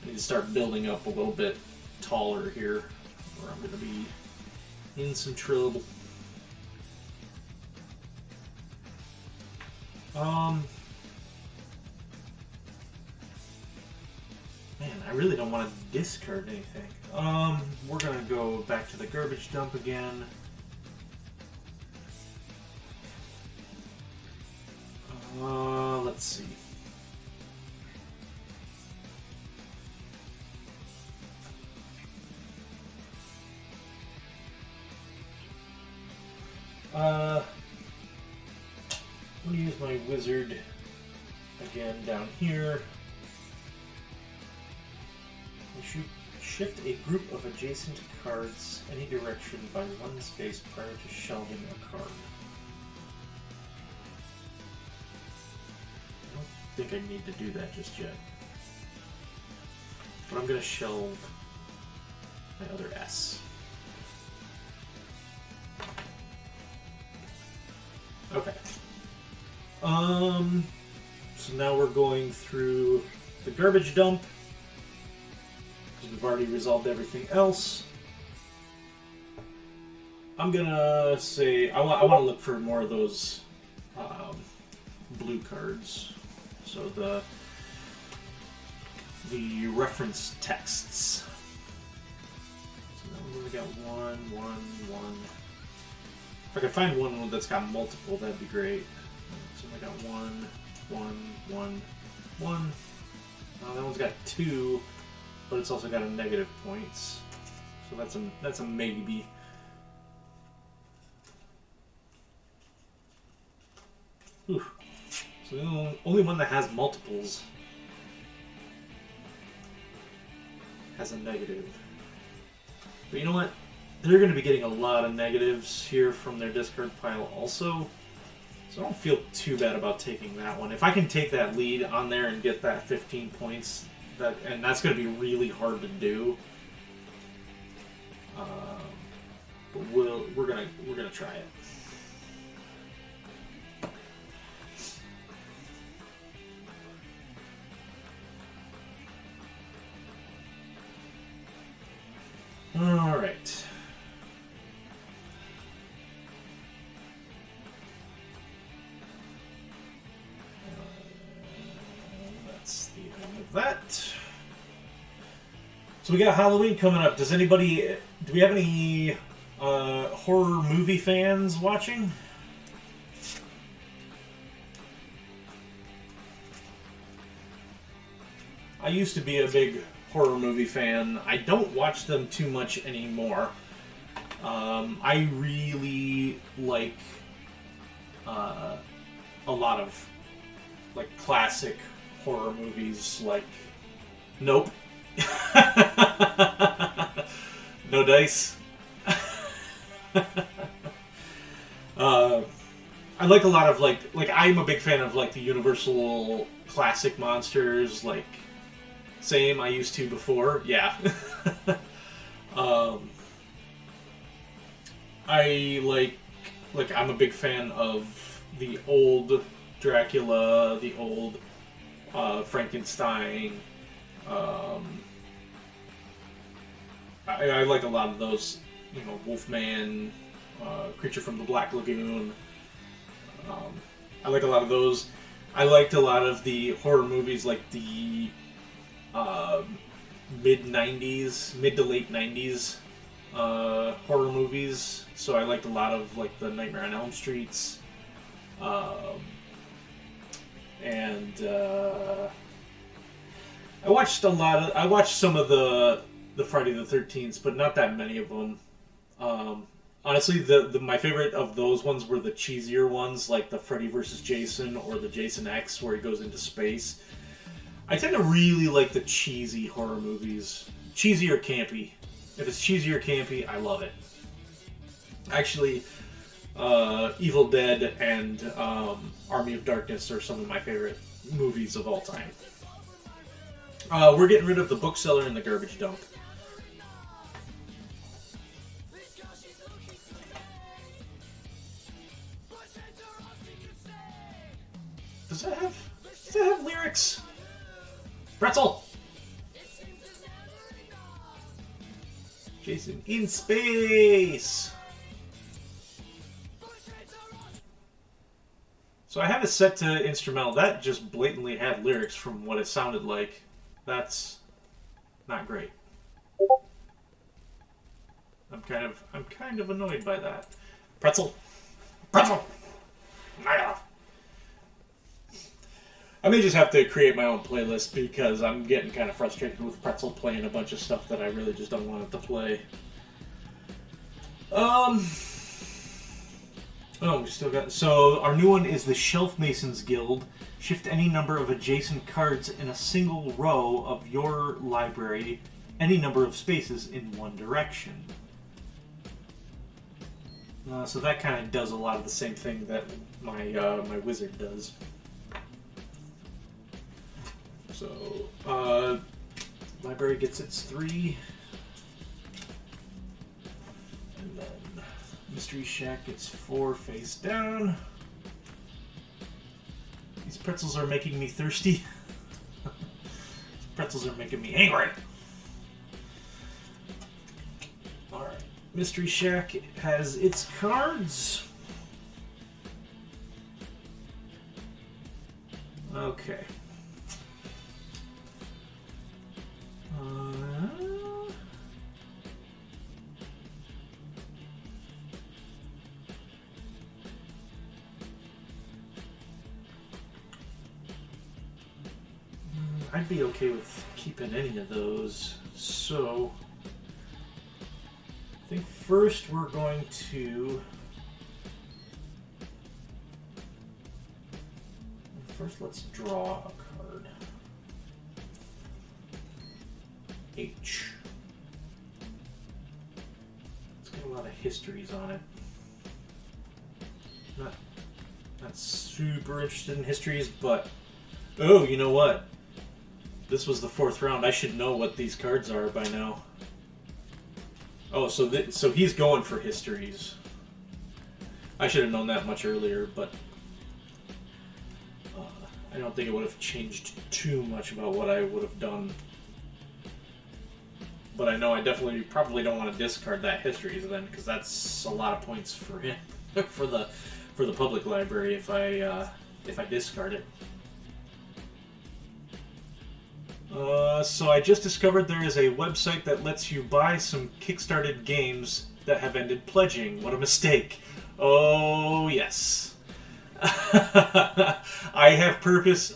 I need to start building up a little bit taller here, or I'm going to be in some trouble. Man, I really don't want to discard anything. We're gonna go back to the garbage dump again. Let's see. I'm gonna use my wizard again down here. We should shift a group of adjacent cards any direction by 1 space prior to shelving a card. I don't think I need to do that just yet. But I'm going to shelve my other S. Okay. So now we're going through the garbage dump. We've already resolved everything else. I'm gonna say I want to look for more of those blue cards. So the reference texts. So now we've only got one. If I could find one that's got multiple, that'd be great. So I got one. That one's got 2. But it's also got a negative points, so that's a maybe. Whew. So the only one that has multiples has a negative. But you know what? They're going to be getting a lot of negatives here from their discard pile also, so I don't feel too bad about taking that one. If I can take that lead on there and get that 15 points. And that's going to be really hard to do. But we're gonna try it. All right. That's the end of that. So we got Halloween coming up. Do we have any horror movie fans watching? I used to be a big horror movie fan. I don't watch them too much anymore. I really like a lot of like classic horror movies, like Nope. No dice. I like a lot of like I'm a big fan of like the Universal classic monsters. Like same, I used to before. Yeah. I like I'm a big fan of the old Dracula, the old Frankenstein. I like a lot of those, you know, Wolfman, Creature from the Black Lagoon. I like a lot of those. I liked a lot of the horror movies, like the mid to late 90s horror movies. So I liked a lot of like the Nightmare on Elm Streets, and I watched some of the Friday the 13th, but not that many of them. Honestly, my favorite of those ones were the cheesier ones, like the Freddy vs. Jason or the Jason X, where he goes into space. I tend to really like the cheesy horror movies. Cheesy or campy. If it's cheesy or campy, I love it. Actually, Evil Dead and Army of Darkness are some of my favorite movies of all time. We're getting rid of the bookseller and the garbage dump. Does that have lyrics? Pretzel! Jason in space! So I have it set to instrumental. That just blatantly had lyrics from what it sounded like. That's not great. I'm kind of annoyed by that. Pretzel! Pretzel! I may just have to create my own playlist because I'm getting kind of frustrated with Pretzel playing a bunch of stuff that I really just don't want it to play. Oh, we still got... So, our new one is the Shelf Masons Guild. Shift any number of adjacent cards in a single row of your library, any number of spaces in one direction. So that kind of does a lot of the same thing that my wizard does. So, library gets its 3. And then Mystery Shack gets 4 face down. These pretzels are making me thirsty. Pretzels are making me angry. Alright, Mystery Shack has its cards. Okay. I'd be okay with keeping any of those. So, I think first we're going to... First, let's draw a card. H. It's got a lot of histories on it. Not super interested in histories, but... Oh, you know what? This was the 4th round. I should know what these cards are by now. Oh, so he's going for histories. I should have known that much earlier, but I don't think it would have changed too much about what I would have done. But I know I definitely probably don't want to discard that histories then, because that's a lot of points for him for the public library if I discard it. So I just discovered there is a website that lets you buy some kickstarted games that have ended pledging. What a mistake. Oh, yes. I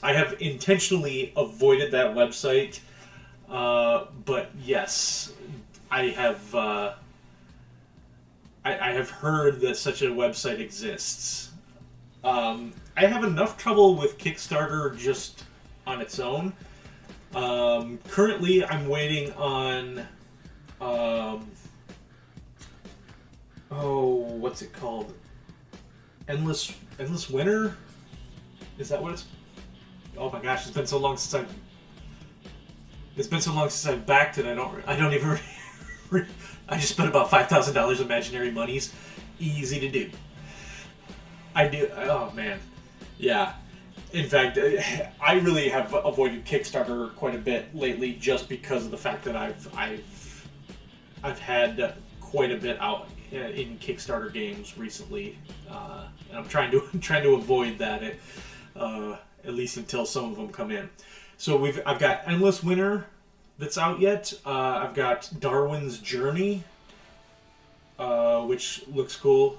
have intentionally avoided that website. But yes, I have, I have heard that such a website exists. I have enough trouble with Kickstarter just on its own. Currently, I'm waiting on, what's it called? Endless Winter? Is that what it's? Oh my gosh, it's been so long since I've backed it. I don't even. I just spent about $5,000 imaginary monies. Easy to do. I do. Oh man, yeah. In fact, I really have avoided Kickstarter quite a bit lately, just because of the fact that I've had quite a bit out in Kickstarter games recently, and I'm trying to avoid that at least until some of them come in. So I've got Endless Winter that's out yet. I've got Darwin's Journey, which looks cool.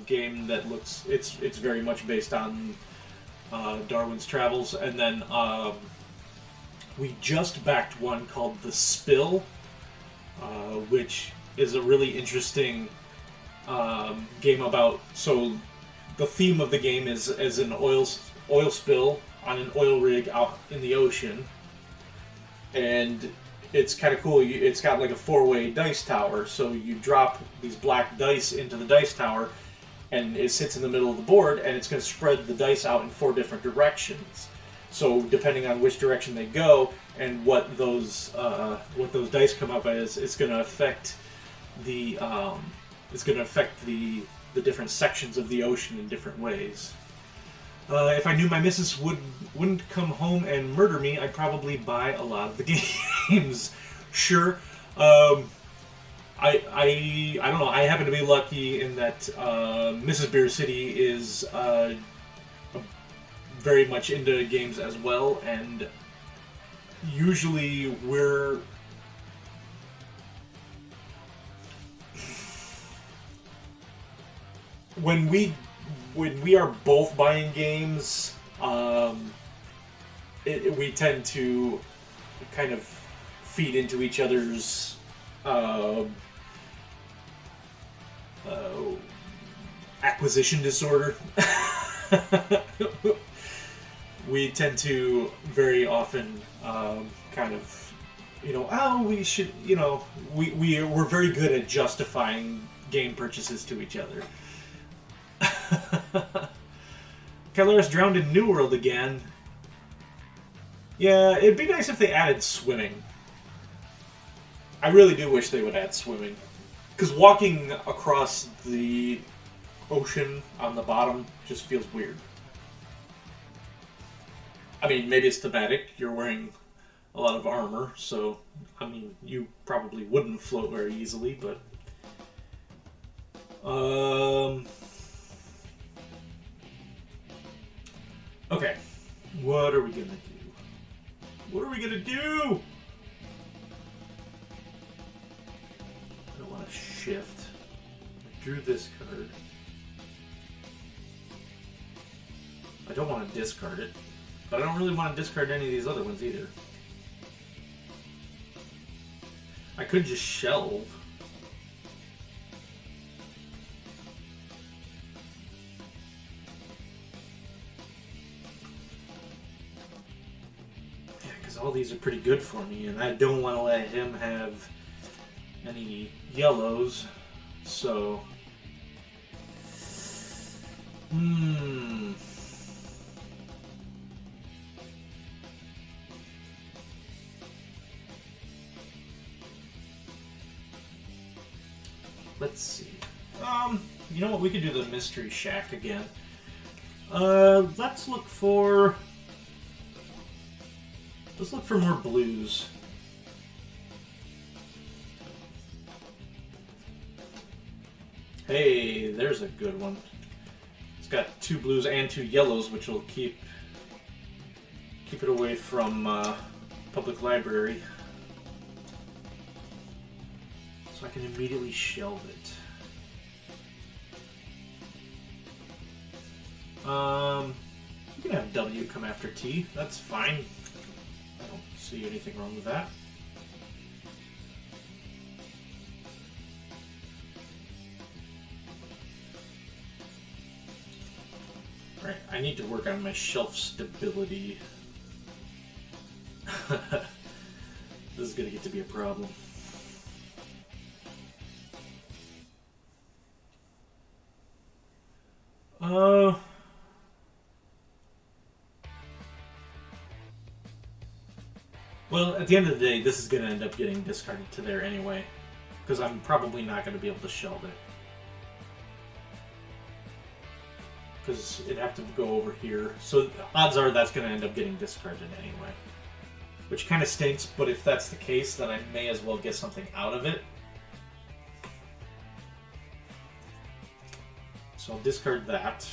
Game that looks it's very much based on Darwin's travels, and then we just backed one called The Spill, which is a really interesting game about. So the theme of the game is as an oil spill on an oil rig out in the ocean, and it's kind of cool. It's got like a 4-way dice tower, so you drop these black dice into the dice tower, and it sits in the middle of the board, and it's going to spread the dice out in 4 different directions. So depending on which direction they go and what those dice come up as, it's going to affect the the different sections of the ocean in different ways. If I knew my missus wouldn't come home and murder me, I'd probably buy a lot of the games. Sure. I don't know. I happen to be lucky in that Mrs. Beer City is very much into games as well, and usually when we are both buying games, we tend to kind of feed into each other's acquisition disorder. We tend to very often kind of, we should, we're very good at justifying game purchases to each other. Calaris drowned in New World again. Yeah, it'd be nice if they added swimming. I really do wish they would add swimming. Because walking across the ocean on the bottom just feels weird. I mean, maybe it's thematic. You're wearing a lot of armor, so, I mean, you probably wouldn't float very easily, but... Okay. What are we gonna do? What are we gonna do? I don't want to shift. I drew this card. I don't want to discard it. But I don't really want to discard any of these other ones either. I could just shelve. Yeah, because all these are pretty good for me, and I don't want to let him have any yellows, so... Let's see. You know what? We could do the Mystery Shack again. Let's look for more blues. Hey, there's a good one. It's got 2 blues and 2 yellows, which will keep it away from public library. So I can immediately shelve it. You can have W come after T. That's fine. I don't see anything wrong with that. Alright, I need to work on my shelf stability. This is going to get to be a problem. Well, at the end of the day, this is going to end up getting discarded to there anyway, because I'm probably not going to be able to shelve it. Because it'd have to go over here. So odds are that's going to end up getting discarded anyway. Which kind of stinks, but if that's the case, then I may as well get something out of it. So I'll discard that.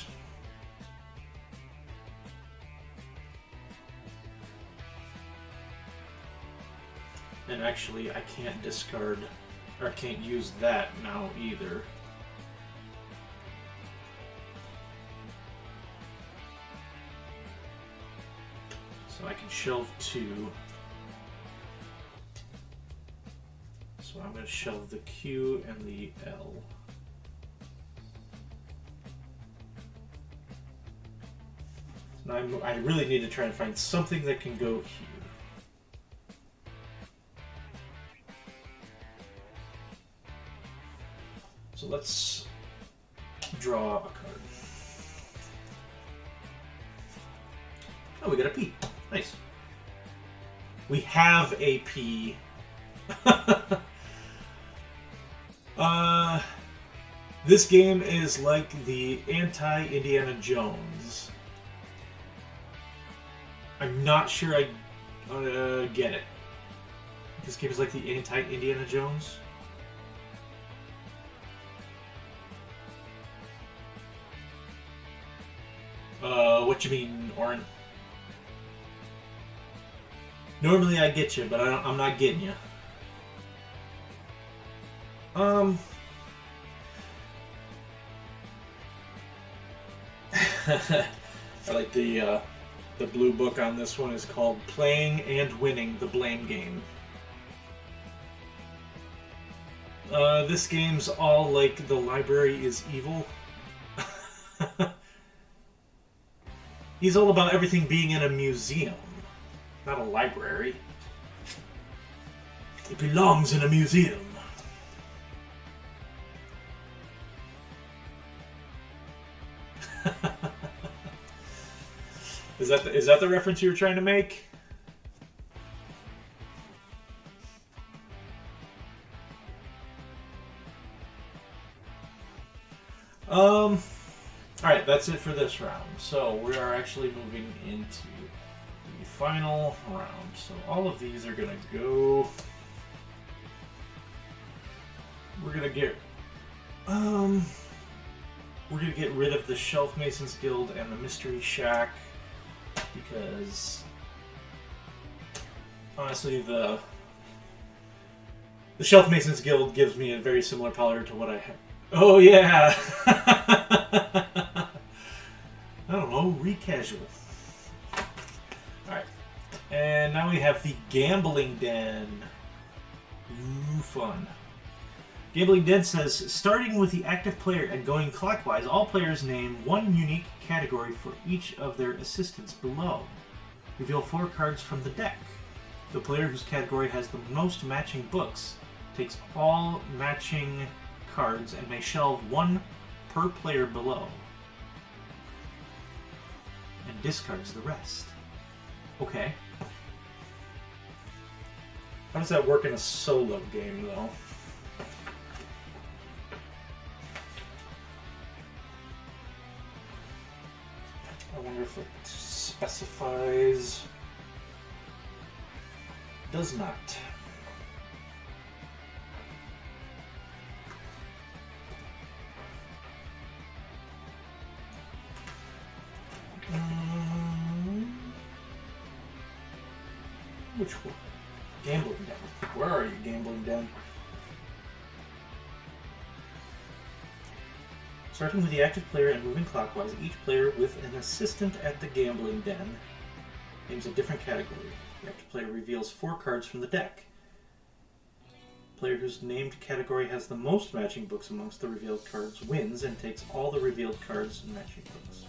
And actually, I can't discard, or I can't use that now either. So I can shelve 2. So I'm going to shelve the Q and the L. Now I really need to try and find something that can go here. So let's draw a card. Oh, we got a P. Nice. We have a P. This game is like the anti-Indiana Jones. I'm not sure I get it. This game is like the anti-Indiana Jones. What you mean, Oren? Normally I get you, but I'm not getting you. I like the blue book on this one is called Playing and Winning the Blame Game. This game's all like the library is evil. He's all about everything being in a museum, not a library. It belongs in a museum. Is that the reference you were trying to make? Alright, that's it for this round. So we are actually moving into the final round. So all of these are going to go... We're going to get rid of the Shelf Masons Guild and the Mystery Shack because honestly the Shelf Masons Guild gives me a very similar power to what I have. Oh yeah. I don't know, recasual. Alright. And now we have the Gambling Den. Ooh, fun. Gambling Den says, starting with the active player and going clockwise, all players name one unique category for each of their assistants below. Reveal 4 cards from the deck. The player whose category has the most matching books takes all matching cards and may shelve 1 per player below. And discards the rest. Okay. How does that work in a solo game, though? I wonder if it specifies. Does not. Which one? Gambling Den. Where are you, Gambling Den? Starting with the active player and moving clockwise, each player with an assistant at the Gambling Den names a different category. The active player reveals 4 cards from the deck. Player whose named category has the most matching books amongst the revealed cards wins and takes all the revealed cards and matching books.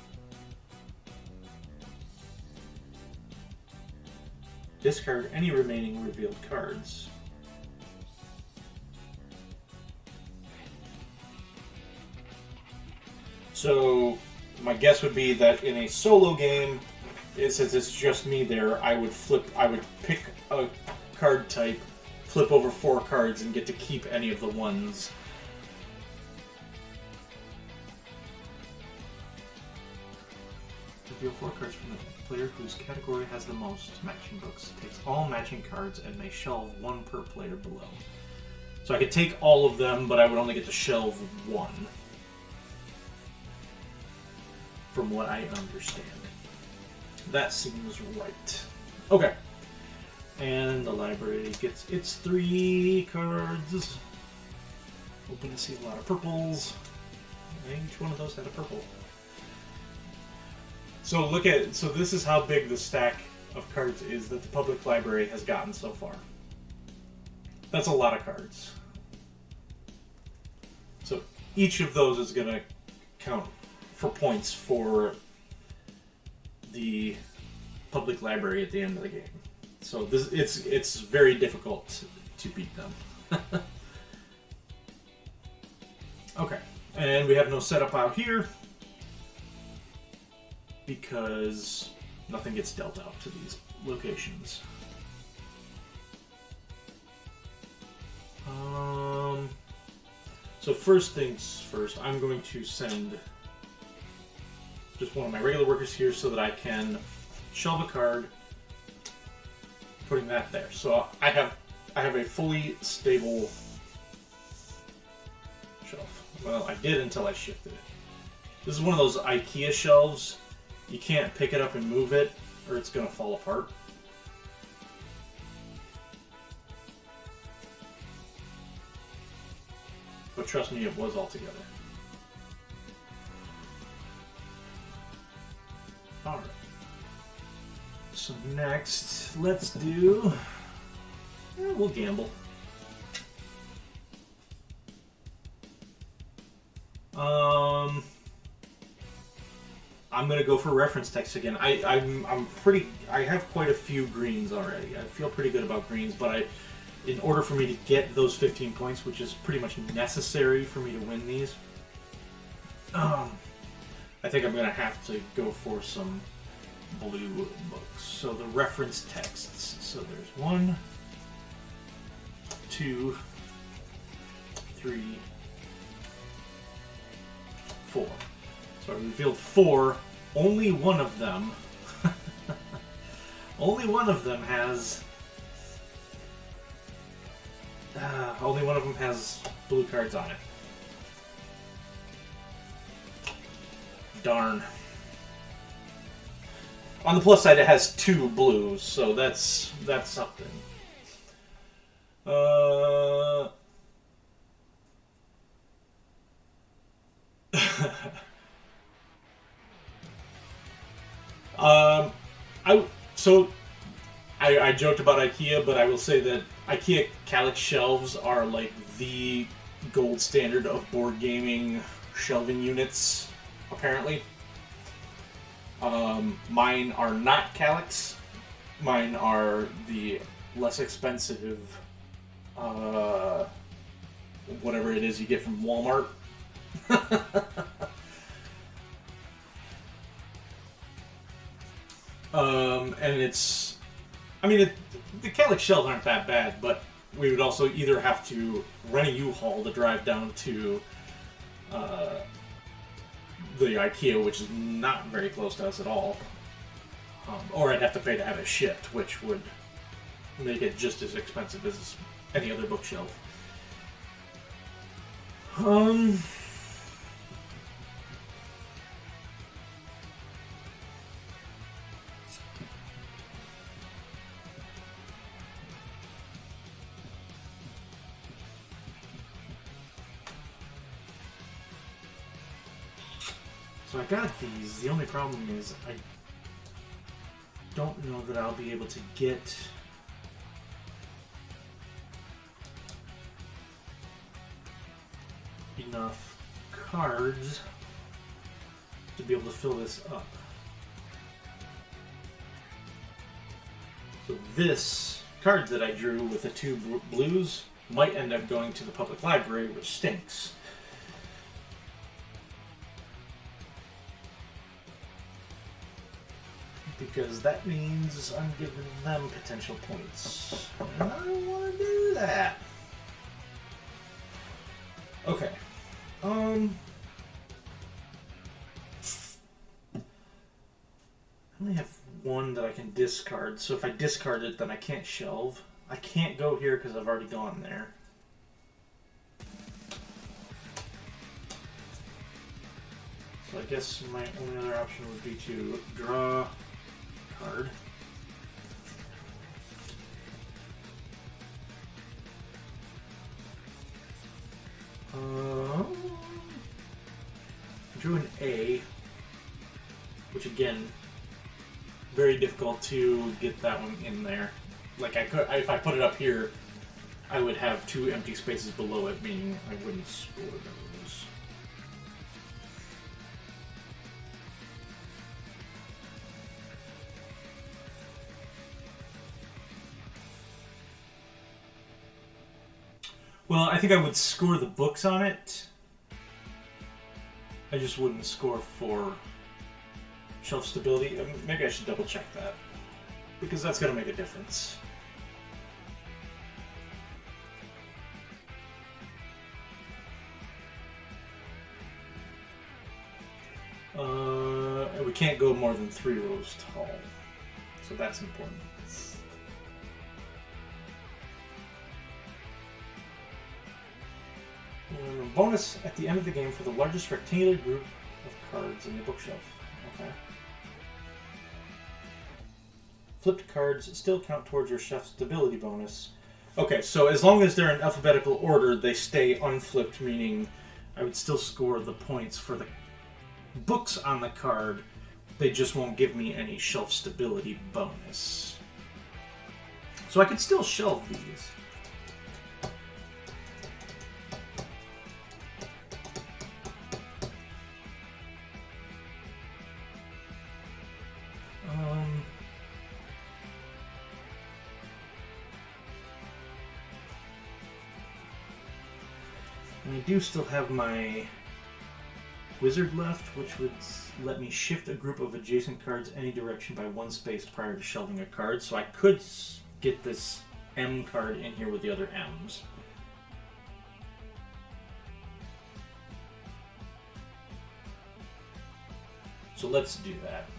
Discard any remaining revealed cards. So, my guess would be that in a solo game, since it's just me there, I would pick a card type, flip over 4 cards, and get to keep any of the ones. Reveal 4 cards from the player whose category has the most matching books. Takes all matching cards and may shelve 1 per player below. So I could take all of them, but I would only get to shelve 1. From what I understand. That seems right. Okay. And the library gets its 3 cards. Hoping to see a lot of purples. And each one of those had a purple. So this is how big the stack of cards is that the public library has gotten so far. That's a lot of cards. So each of those is going to count for points for the public library at the end of the game. So it's very difficult to beat them. Okay, and we have no setup out here because nothing gets dealt out to these locations. So first things first, I'm going to send just one of my regular workers here so that I can shelve a card, putting that there. So I have a fully stable shelf. Well, I did until I shifted it. This is one of those IKEA shelves. You can't pick it up and move it, or it's going to fall apart. But trust me, it was all together. Alright. So next, let's do... we'll gamble. I'm gonna go for reference text again. I have quite a few greens already. I feel pretty good about greens, but in order for me to get those 15 points, which is pretty much necessary for me to win these, I think I'm gonna have to go for some blue books. So the reference texts. So there's 1, 2, 3, 4. So I revealed 4. Only one of them. Only one of them has. Only one of them has blue cards on it. Darn. On the plus side, it has 2 blues, so that's something. I joked about IKEA, but I will say that IKEA Kallax shelves are like the gold standard of board gaming shelving units, apparently. Mine are not Kallax. Mine are the less expensive, whatever it is you get from Walmart. And it's, I mean, the Kallax shells aren't that bad, but we would also either have to rent a U-Haul to drive down to the IKEA, which is not very close to us at all, or I'd have to pay to have it shipped, which would make it just as expensive as any other bookshelf. So I got these. The only problem is I don't know that I'll be able to get enough cards to be able to fill this up. So this card that I drew with the two blues might end up going to the public library, which stinks. Because that means I'm giving them potential points. And I don't want to do that. Okay. I only have one that I can discard, so if I discard it, then I can't shelve. I can't go here because I've already gone there. So I guess my only other option would be to draw a card. I drew an A, which again, very difficult to get that one in there. Like I could, if I put it up here, I would have two empty spaces below it, meaning I wouldn't score those. Well, I think I would score the books on it. I just wouldn't score for shelf stability. Maybe I should double check that, because that's going to make a difference. We can't go more than 3 rows tall, so that's important. Bonus at the end of the game for the largest rectangular group of cards in the bookshelf. Okay. Flipped cards still count towards your shelf stability bonus. Okay, so as long as they're in alphabetical order, they stay unflipped, meaning I would still score the points for the books on the card. They just won't give me any shelf stability bonus. So I could still shelve these. And I do still have my wizard left, which would let me shift a group of adjacent cards any direction by 1 space prior to shelving a card. So I could get this M card in here with the other M's. So let's do that.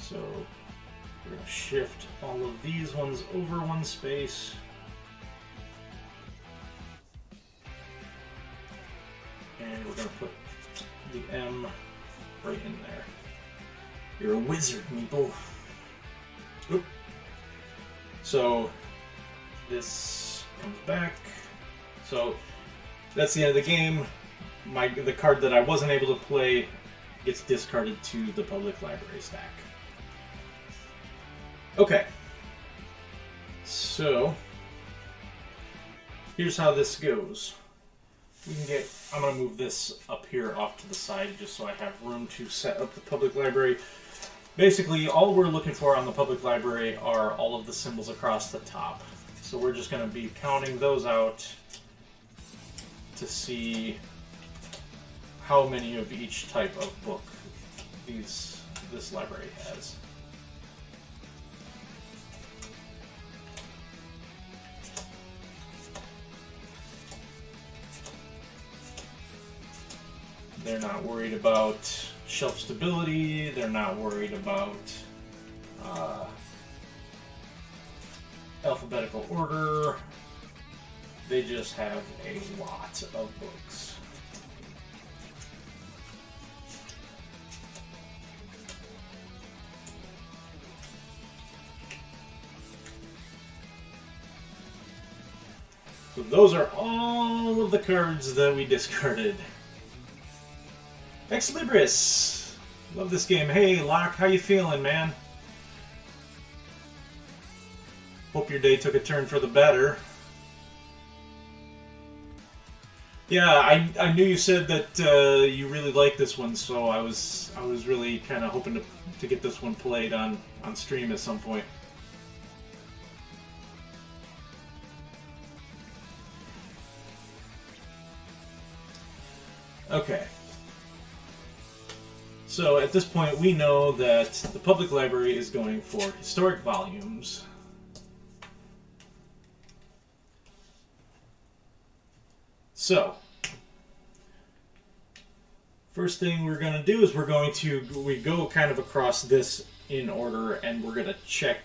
So we're going to shift all of these ones over 1 space. And we're going to put the M right in there. You're a wizard, Meeple. Oop. So this comes back. So that's the end of the game. The card that I wasn't able to play gets discarded to the public library stack. Okay. So here's how this goes. We can get, I'm going to move this up here off to the side just so I have room to set up the public library. Basically, all we're looking for on the public library are all of the symbols across the top. So we're just going to be counting those out to see how many of each type of book this library has. They're not worried about shelf stability. They're not worried about alphabetical order. They just have a lot of books. So those are all of the cards that we discarded. Ex Libris. Love this game. Hey, Locke, how you feeling, man? Hope your day took a turn for the better. Yeah, I knew you said that you really liked this one, so I was really kind of hoping to get this one played on stream at some point. Okay. So at this point, we know that the public library is going for historic volumes. So, first thing we're going to do is we go kind of across this in order, and we're going to check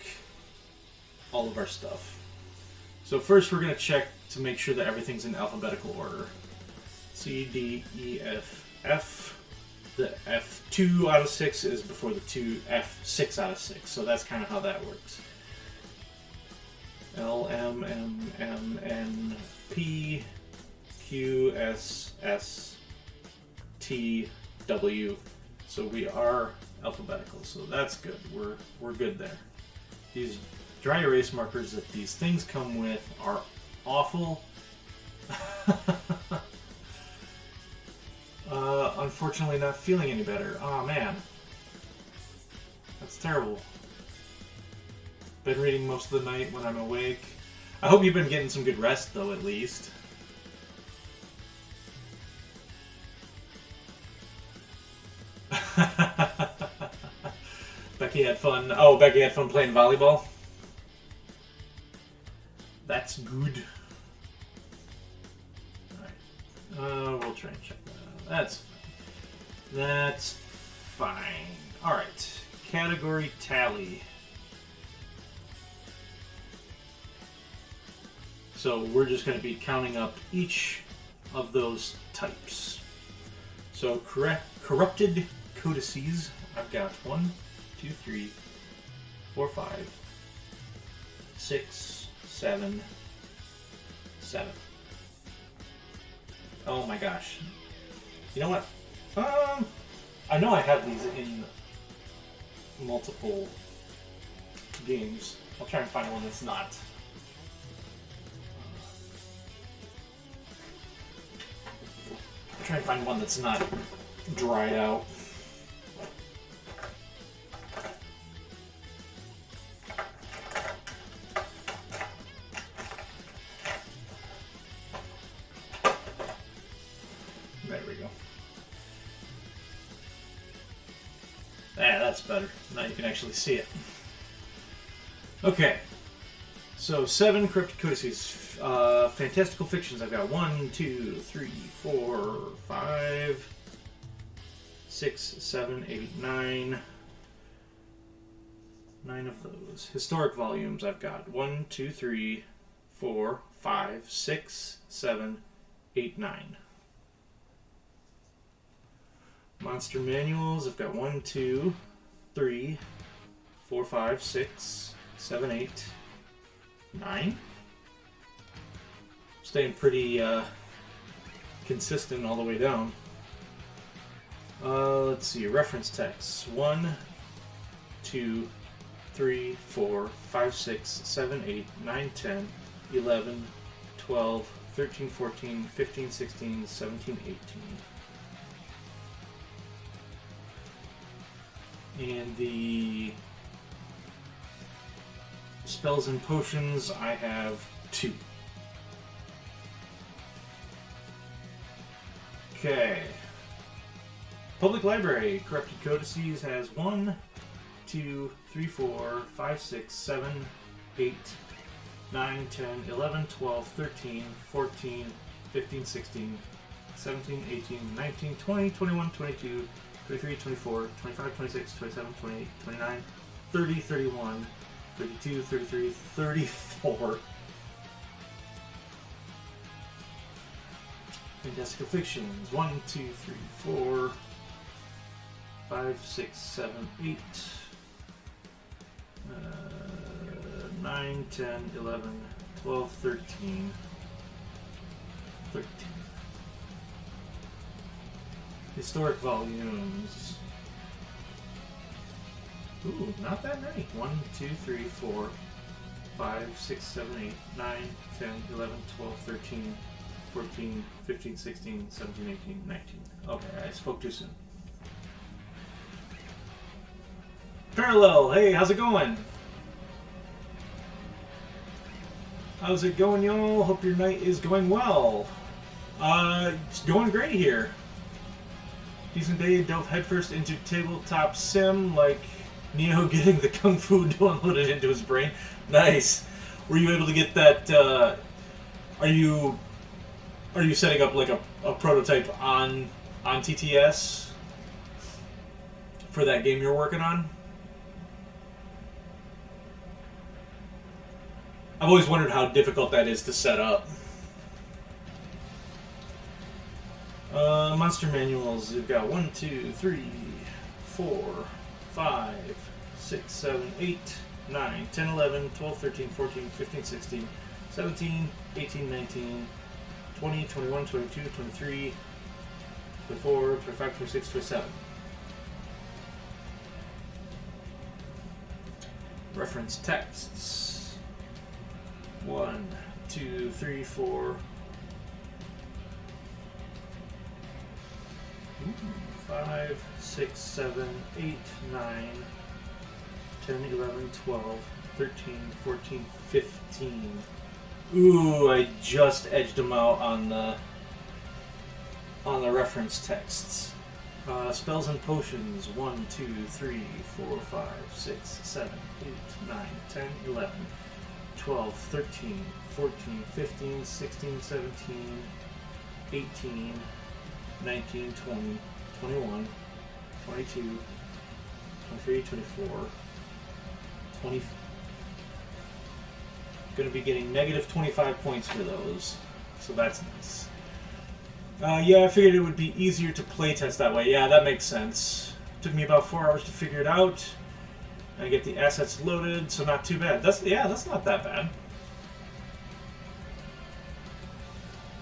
all of our stuff. So first we're going to check to make sure that everything's in alphabetical order. C, D, E, F, F. The F2 out of 6 is before the F6 out of 6, so that's kind of how that works. L, M, M, M, N, P, Q, S, S, T, W. So we are alphabetical, so that's good. We're good there. These dry erase markers that these things come with are awful. Unfortunately not feeling any better. Oh man. That's terrible. Been reading most of the night when I'm awake. I hope you've been getting some good rest though, at least. Becky had fun. Oh, Becky had fun playing volleyball? That's good. Alright. We'll try and check that out. That's fine. That's fine. Alright. Category tally. So we're just going to be counting up each of those types. So corrupted codices, I've got 1, 2, 3, 4, 5, 6, 7, 7. Oh my gosh. You know what? I know I have these in multiple games. I'll try and find one that's not. I'll try and find one that's not dried out. There we go. Ah, that's better. Now you can actually see it. Okay. So 7 corrupted codices. Fantastical fictions. I've got 1, 2, 3, 4, 5, 6, 7, 8, 9. 9 of those. Historic volumes. I've got 1, 2, 3, 4, 5, 6, 7, 8, 9. Monster manuals, I've got 1, 2, 3, 4, 5, 6, 7, 8, 9. Staying pretty consistent all the way down. Let's see, reference texts. 1, 2, 3, 4, 5, 6, 7, 8, 9, 10, 11, 12, 13, 14, 15, 16, 17, 18. And the spells and potions, I have 2. Okay. Public Library, Corrupted Codices has 1, 2, 3, 4, 5, 6, 7, 8, 9, 10, 11, 12, 13, 14, 15, 16, 17, 18, 19, 20, 21, 22, 23, 24, 25, 26, 27, 28, 29, 30, 31, 32, 33, 34. Fantastical fictions. 1, 2, 3, 4, 5, 6, 7, 8, 9, 10, 11, 12, 13, 13. Historic volumes. Ooh, not that many. 1, 2, 3, 4, 5, 6, 7, 8, 9, 10, 11, 12, 13, 14, 15, 16, 17, 18, 19. Okay, I spoke too soon. Parallel, hey, how's it going? How's it going, y'all? Hope your night is going well. It's going great here. Decent day, dove headfirst into tabletop sim, like Neo getting the kung fu downloaded into his brain. Nice. Were you able to get that? Are you setting up like a prototype on TTS for that game you're working on? I've always wondered how difficult that is to set up. Monster manuals, you've got 1, 2, 3, 4, 5, 6, 7, 8, 9, 10, 11, 12, 13, 14, 15, 16, 17, 18, 19, 20, 21, 22, 23, 24, 25, 26, 27. Reference texts. 1, 2, 3, 4, 5, 6, 7, 8, 9, 10, 11, 12, 13, 14, 15. Ooh, I just edged them out on the reference texts. Spells and potions. 1, 2, 3, 4, 5, 6, 7, 8, 9, 10, 11, 12, 13, 14, 15, 16, 17, 18, 19, 20, 21, 22, 23, 24, 20. Going to be getting negative 25 points for those, so that's nice. Yeah, I figured it would be easier to playtest that way. Yeah, that makes sense. Took me about 4 hours to figure it out. And get the assets loaded, so not too bad. That's not that bad.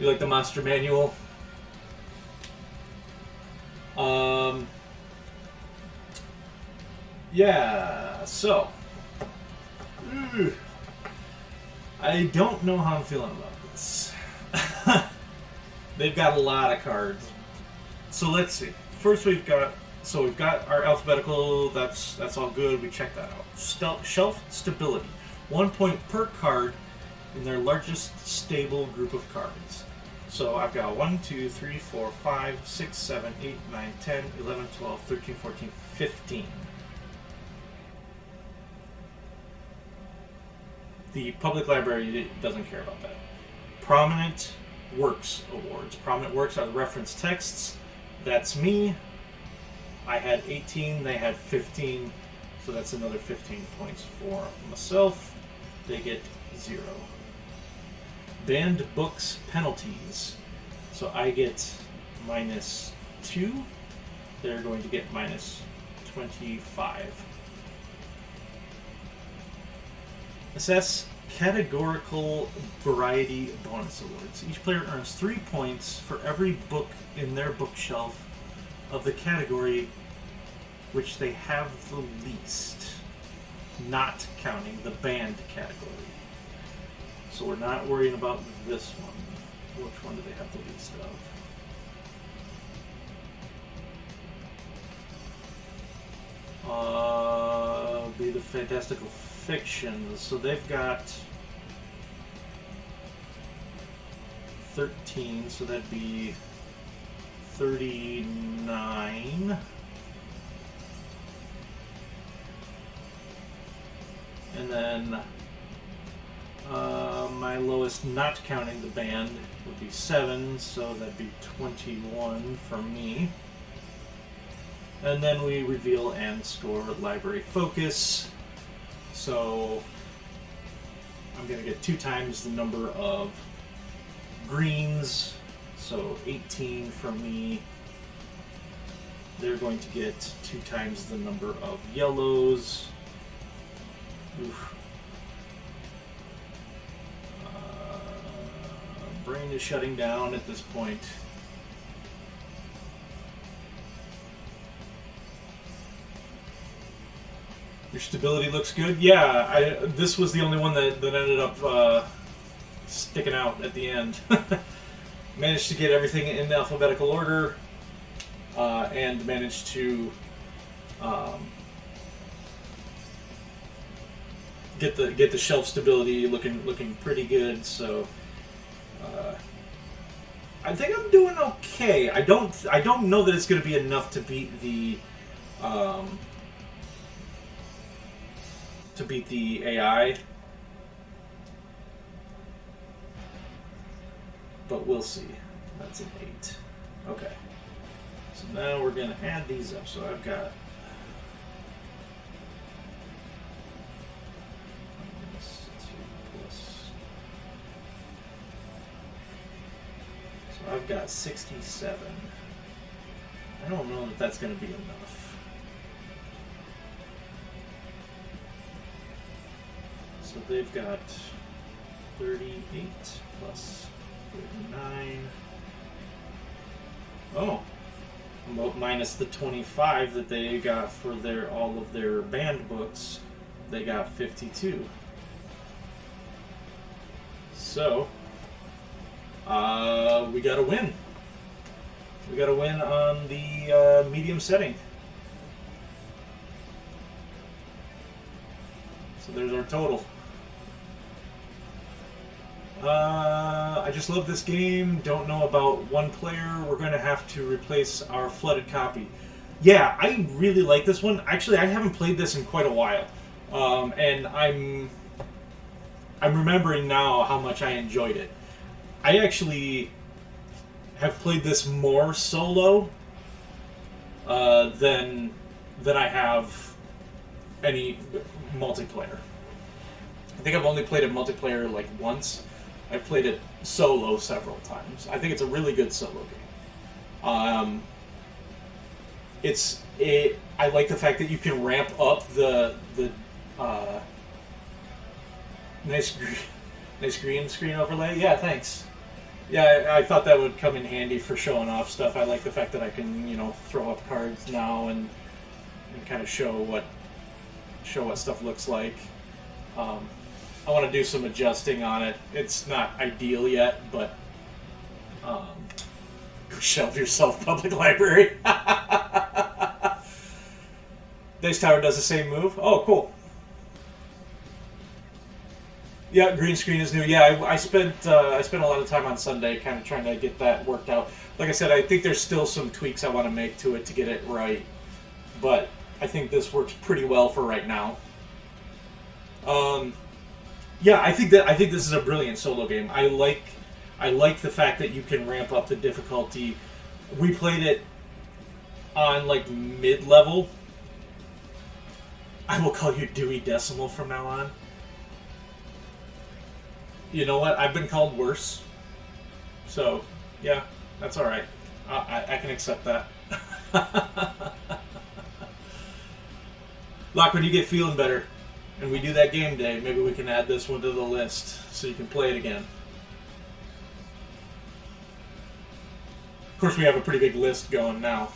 You like the monster manual? Yeah, so I don't know how I'm feeling about this. They've got a lot of cards. So let's see. First we've got our alphabetical, that's all good, we checked that out. Shelf stability. 1 point per card in their largest stable group of cards. So I've got 1, 2, 3, 4, 5, 6, 7, 8, 9, 10, 11, 12, 13, 14, 15. The public library doesn't care about that. Prominent Works awards. Prominent Works are the reference texts. That's me. I had 18, they had 15, so that's another 15 points for myself. They get 0. Banned books penalties. So I get -2. They're going to get -25. Assess categorical variety bonus awards. Each player earns 3 points for every book in their bookshelf of the category which they have the least, not counting the banned category. So we're not worrying about this one. Which one do they have the least of? Be the fantastical fiction. So they've got 13, so that'd be 39. And then my lowest, not counting the band, would be 7, so that'd be 21 for me. And then we reveal and score library focus. So I'm going to get 2 times the number of greens, so 18 for me. They're going to get 2 times the number of yellows. Oof. Brain is shutting down at this point. Your stability looks good. Yeah, this was the only one that ended up sticking out at the end. Managed to get everything in alphabetical order, and managed to get the shelf stability looking pretty good. So I think I'm doing okay. I don't know that it's going to be enough to beat the AI, but we'll see. That's an 8. Okay. So now we're going to add these up. So I've got minus 2 plus. So I've got 67. I don't know that that's going to be enough. So they've got 38 plus 39. Oh, about minus the 25 that they got for all of their banned books. They got 52. So we got to win. We got to win on the medium setting. So there's our total. I just love this game. Don't know about one player. We're going to have to replace our flooded copy. Yeah, I really like this one. Actually, I haven't played this in quite a while, and I'm remembering now how much I enjoyed it. I actually have played this more solo than I have any multiplayer. I think I've only played it multiplayer like once. I've played it solo several times. I think it's a really good solo game. I like the fact that you can ramp up the nice green screen overlay. Yeah, thanks. Yeah, I thought that would come in handy for showing off stuff. I like the fact that I can, throw up cards now and kind of show what stuff looks like. I want to do some adjusting on it. It's not ideal yet, but go shelve yourself, public library. Dice Tower does the same move. Oh, cool. Yeah, green screen is new. Yeah, I spent a lot of time on Sunday kind of trying to get that worked out. Like I said, I think there's still some tweaks I want to make to it to get it right, but I think this works pretty well for right now. Yeah, I think this is a brilliant solo game. I like the fact that you can ramp up the difficulty. We played it on like mid-level. I will call you Dewey Decimal from now on. You know what? I've been called worse. So, yeah, that's all right. I can accept that. Locke, when you get feeling better and we do that game day, maybe we can add this one to the list so you can play it again. Of course, we have a pretty big list going now.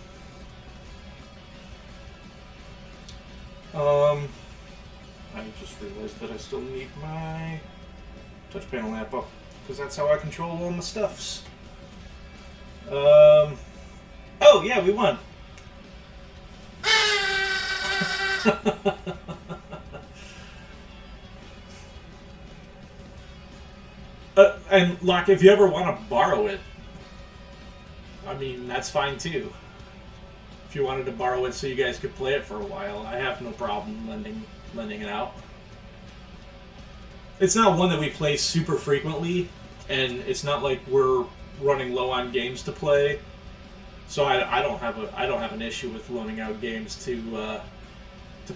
I just realized that I still need my touch panel app up because that's how I control all my stuffs. Oh yeah, we won. And Locke, if you ever want to borrow it, I mean, that's fine too. If you wanted to borrow it so you guys could play it for a while, I have no problem lending it out. It's not one that we play super frequently, and it's not like we're running low on games to play. So I don't have an issue with loaning out games to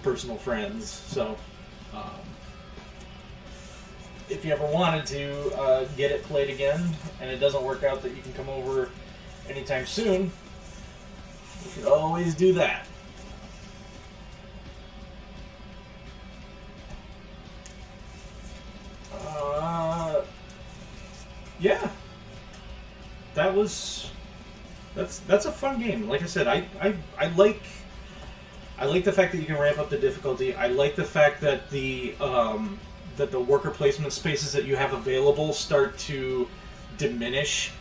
personal friends. So if you ever wanted to get it played again, and it doesn't work out that you can come over anytime soon, you could always do that. Yeah, that's a fun game. Like I said, I like the fact that you can ramp up the difficulty. I like the fact that the worker placement spaces that you have available start to diminish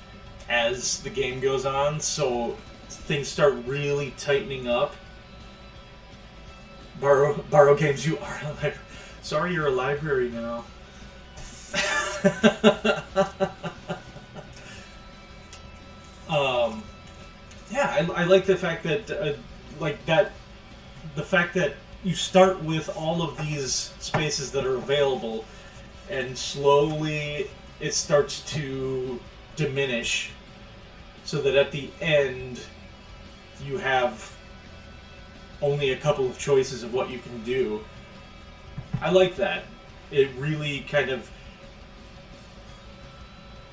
as the game goes on, so things start really tightening up. Borrow games, you are a library. Sorry, you're a library now. Yeah, I like the fact that the fact that you start with all of these spaces that are available, and slowly it starts to diminish, so that at the end you have only a couple of choices of what you can do. I like that. It really kind of...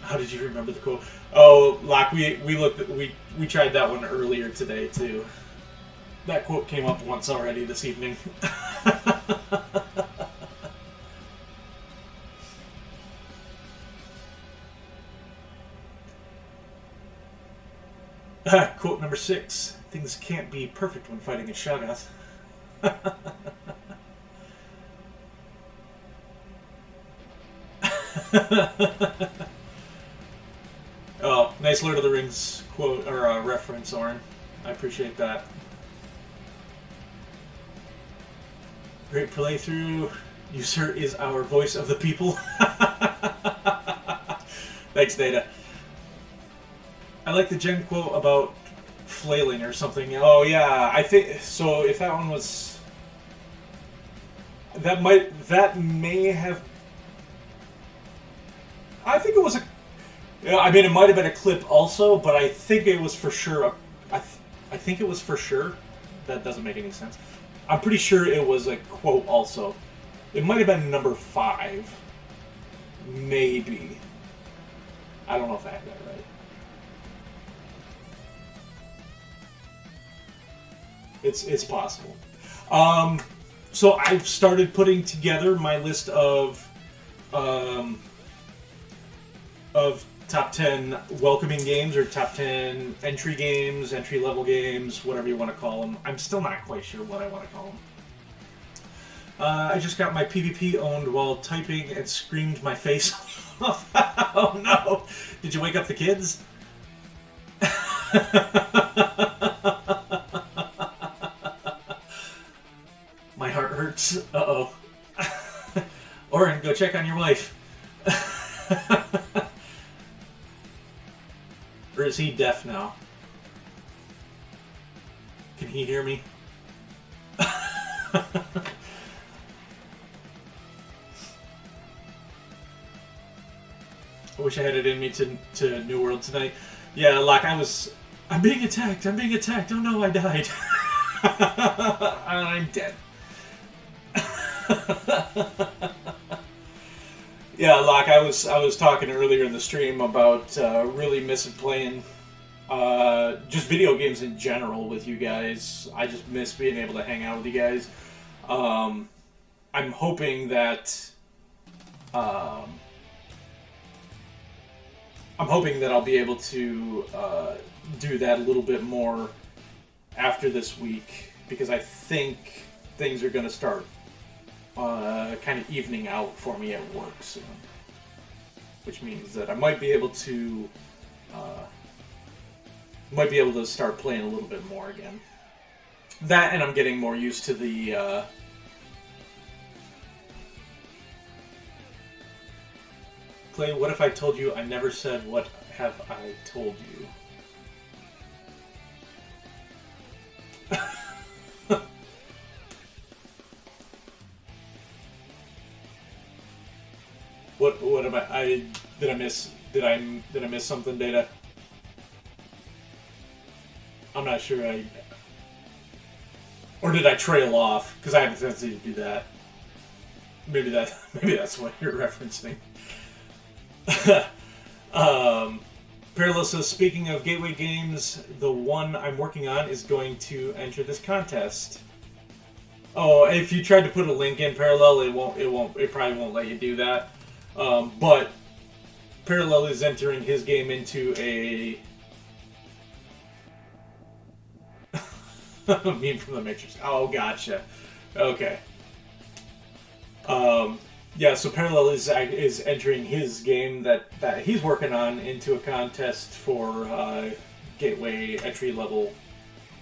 How did you remember the quote? Oh, Locke, we tried that one earlier today too. That quote came up once already this evening. Quote number 6. Things can't be perfect when fighting a Shoggoth. Oh, nice Lord of the Rings quote or reference, Oren. I appreciate that. Great playthrough. You, sir, is our voice of the people. Thanks, Data. I like the Jen quote about flailing or something. Oh yeah, I think so. If that one was, that may have. I think it was a. I mean, it might have been a clip also, but I think it was for sure. I think it was for sure. That doesn't make any sense. I'm pretty sure it was a quote also. It might have been number 5. Maybe. I don't know if I have that right. It's possible. So I've started putting together my list of top 10 welcoming games, or top 10 entry games, entry-level games, whatever you want to call them. I'm still not quite sure what I want to call them. I just got my PvP owned while typing and screamed my face off. Oh no! Did you wake up the kids? My heart hurts. Uh-oh. Oren, go check on your wife. Or is he deaf now? Can he hear me? I wish I had it in me to New World tonight. Yeah, like I'm being attacked. Oh no, I died. I'm dead. Yeah, Locke, I was talking earlier in the stream about really missing playing just video games in general with you guys. I just miss being able to hang out with you guys. I'm hoping that I'll be able to do that a little bit more after this week, because I think things are going to start kind of evening out for me at work soon, which means that I might be able to start playing a little bit more again. That, and I'm getting more used to the Clay, what if I told you I never said what have I told you? What am I did I miss something, Data? I'm not sure. Or did I trail off? Because I have a tendency to do that. Maybe that's what you're referencing. Parallel says, speaking of gateway games, the one I'm working on is going to enter this contest. Oh, if you tried to put a link in Parallel, it probably won't let you do that. But Parallel is entering his game into a meme from the Matrix. Oh, gotcha. Okay. Yeah, so Parallel is entering his game that he's working on into a contest for gateway entry level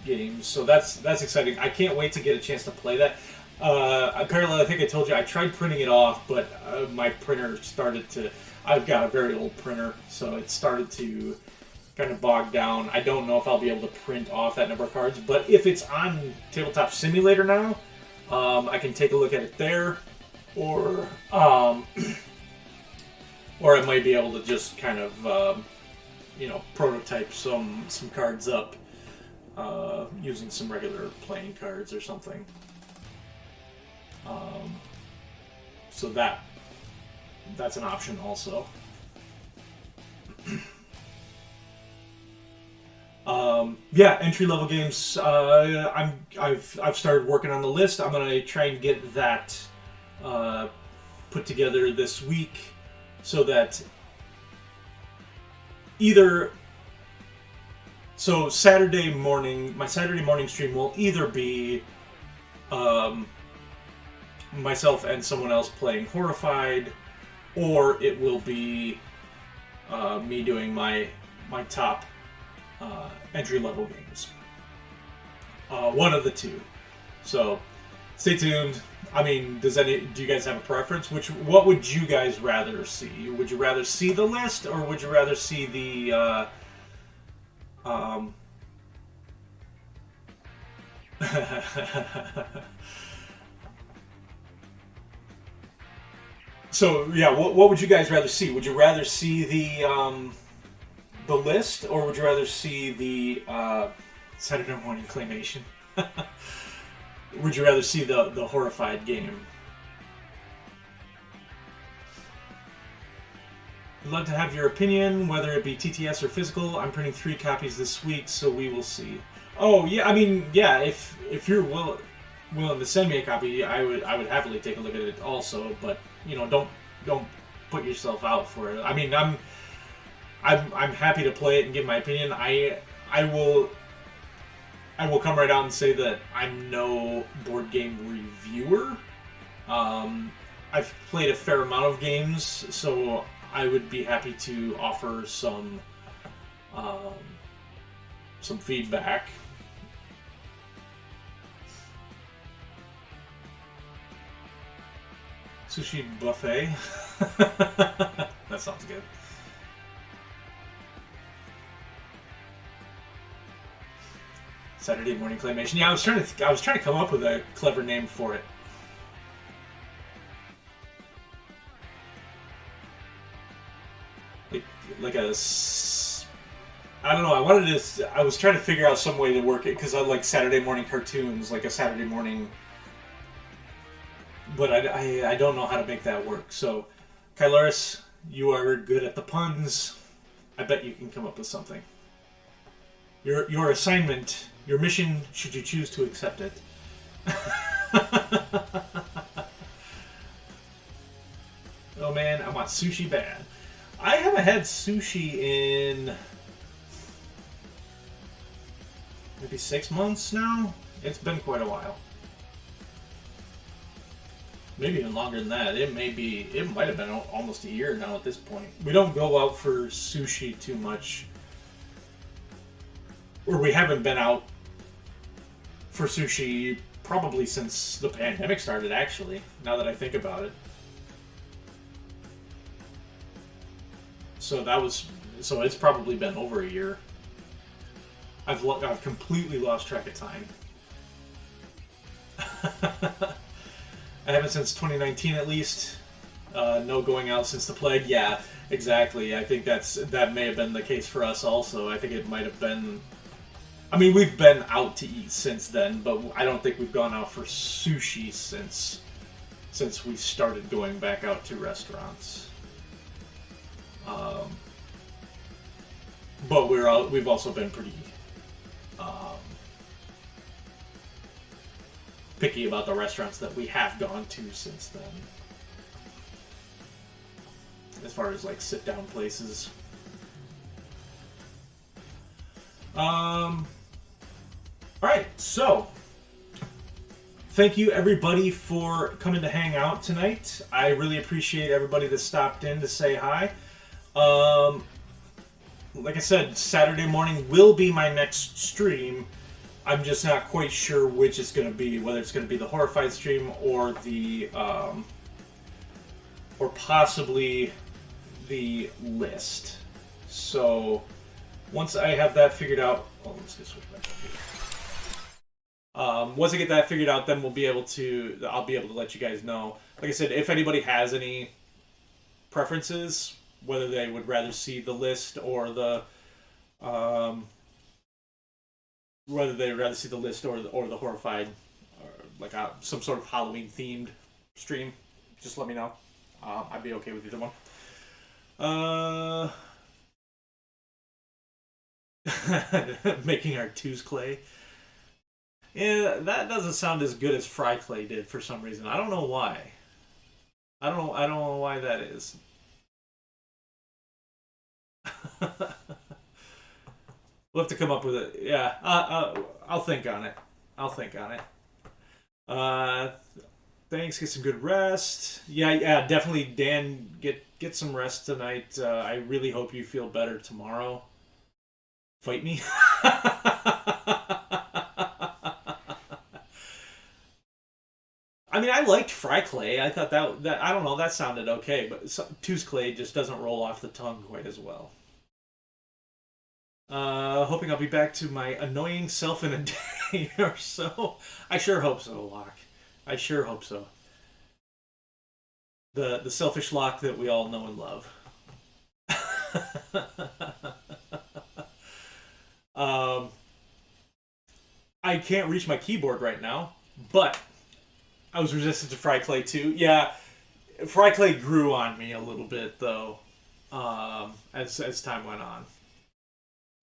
games. So that's exciting. I can't wait to get a chance to play that. Parallel, I think I told you I tried printing it off, but my printer started to. I've got a very old printer, so it started to kind of bog down. I don't know if I'll be able to print off that number of cards, but if it's on Tabletop Simulator now, I can take a look at it there, or or I might be able to just kind of prototype some cards up using some regular playing cards or something. So that's an option also. Yeah, entry level games. I've started working on the list. I'm gonna try and get that put together this week, so that Saturday morning, my Saturday morning stream will either be myself and someone else playing Horrified, or it will be me doing my top entry level games. One of the two. So stay tuned. I mean, do you guys have a preference? What would you guys rather see? Would you rather see the list, or would you rather see the So yeah, what would you guys rather see? Would you rather see the list, or would you rather see the Saturday morning claymation? Would you rather see the Horrified game? I'd love to have your opinion, whether it be TTS or physical. I'm printing 3 copies this week, so we will see. Oh yeah, I mean, yeah, if you're willing to send me a copy, I would happily take a look at it also. But don't put yourself out for it. I mean, I'm happy to play it and give my opinion. I will come right out and say that I'm no board game reviewer. I've played a fair amount of games, so I would be happy to offer some feedback. Sushi buffet. That sounds good. Saturday morning claymation. Yeah, I was trying to come up with a clever name for it. Like a, I don't know. I was trying to figure out some way to work it, because I like Saturday morning cartoons, like a Saturday morning. But I don't know how to make that work. So, Kylaris, you are good at the puns. I bet you can come up with something. Your assignment, your mission, should you choose to accept it. Oh man, I want sushi bad. I haven't had sushi in maybe 6 months now. It's been quite a while. Maybe even longer than that. It might have been almost a year now at this point. We don't go out for sushi too much. Or we haven't been out for sushi probably since the pandemic started, actually, now that I think about it. So it's probably been over a year. I've completely lost track of time. I haven't since 2019 at least. No going out since the plague. Yeah, exactly. I think that may have been the case for us also. I think it might have been. I mean, we've been out to eat since then, but I don't think we've gone out for sushi since we started going back out to restaurants. But we've also been pretty picky about the restaurants that we have gone to since then. as far as like sit down places. All right, so thank you everybody for coming to hang out tonight. I really appreciate everybody that stopped in to say hi. Like I said, Saturday morning will be my next stream. I'm just not quite sure which it's going to be, whether it's going to be the Horrified stream or the, or possibly the list. So once I have that figured out, let's just switch back up here. Once I get that figured out, then I'll be able to let you guys know. Like I said, if anybody has any preferences, whether they would rather see the list or the, whether they'd rather see the list or the Horrified, or like some sort of Halloween themed stream, just let me know. I'd be okay with either one. Making our twos clay. Yeah, that doesn't sound as good as Fry Clay did for some reason. I don't know why. I don't know why that is. We'll have to come up with it. Yeah, I'll think on it. Thanks. Get some good rest. Yeah. Definitely, Dan. Get some rest tonight. I really hope you feel better tomorrow. Fight me. I mean, I liked Fry Clay. I thought that I don't know, that sounded okay, but Two's Clay just doesn't roll off the tongue quite as well. Hoping I'll be back to my annoying self in a day or so. I sure hope so, Locke. I sure hope so. The selfish Locke that we all know and love. I can't reach my keyboard right now, but I was resistant to Fry Clay too. Yeah, Fry Clay grew on me a little bit though, as time went on.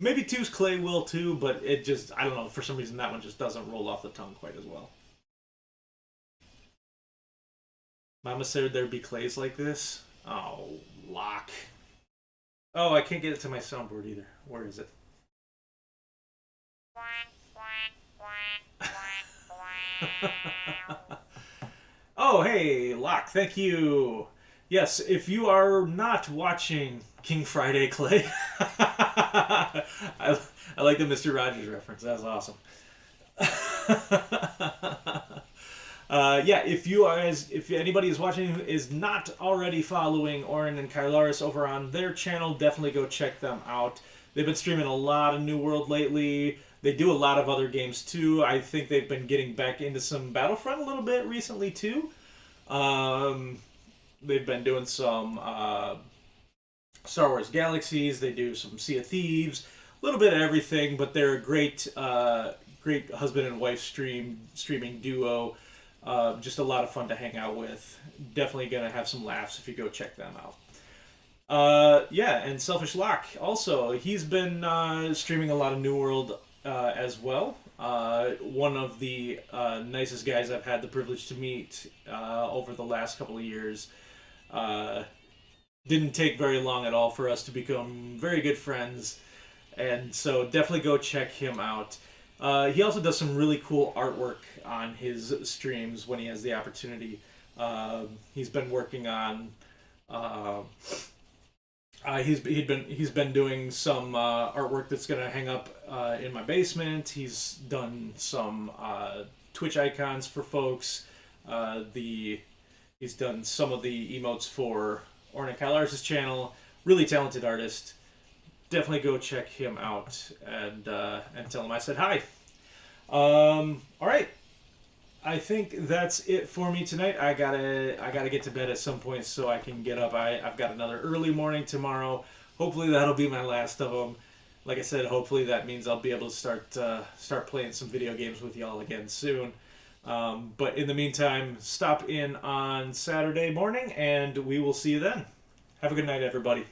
Maybe Two's Clay will too, but it just, I don't know, for some reason that one just doesn't roll off the tongue quite as well. Mama said there'd be clays like this. Oh, Locke. Oh, I can't get it to my soundboard either. Where is it? Oh, hey, Locke, thank you. Yes, if you are not watching King Friday Clay, I like the Mr. Rogers reference. That's awesome. Yeah, if anybody is watching who is not already following Orin and Kylaris over on their channel, definitely go check them out. They've been streaming a lot of New World lately. They do a lot of other games too. I think they've been getting back into some Battlefront a little bit recently too. They've been doing some Star Wars Galaxies. They do some Sea of Thieves, a little bit of everything. But they're a great husband and wife streaming duo. Just a lot of fun to hang out with. Definitely gonna have some laughs if you go check them out. Yeah, and Selfish Locke also. He's been streaming a lot of New World as well. One of the nicest guys I've had the privilege to meet over the last couple of years. Didn't take very long at all for us to become very good friends, and so definitely go check him out. He also does some really cool artwork on his streams when he has the opportunity. He's been working on. He's been doing some artwork that's gonna hang up in my basement. He's done some Twitch icons for folks. He's done some of the emotes for Orna Kylaris' channel. Really talented artist. Definitely go check him out and tell him I said hi. All right. I think that's it for me tonight. I gotta get to bed at some point so I can get up. I've got another early morning tomorrow. Hopefully that'll be my last of them. Like I said, hopefully that means I'll be able to start playing some video games with y'all again soon. But in the meantime, stop in on Saturday morning and we will see you then. Have a good night, everybody.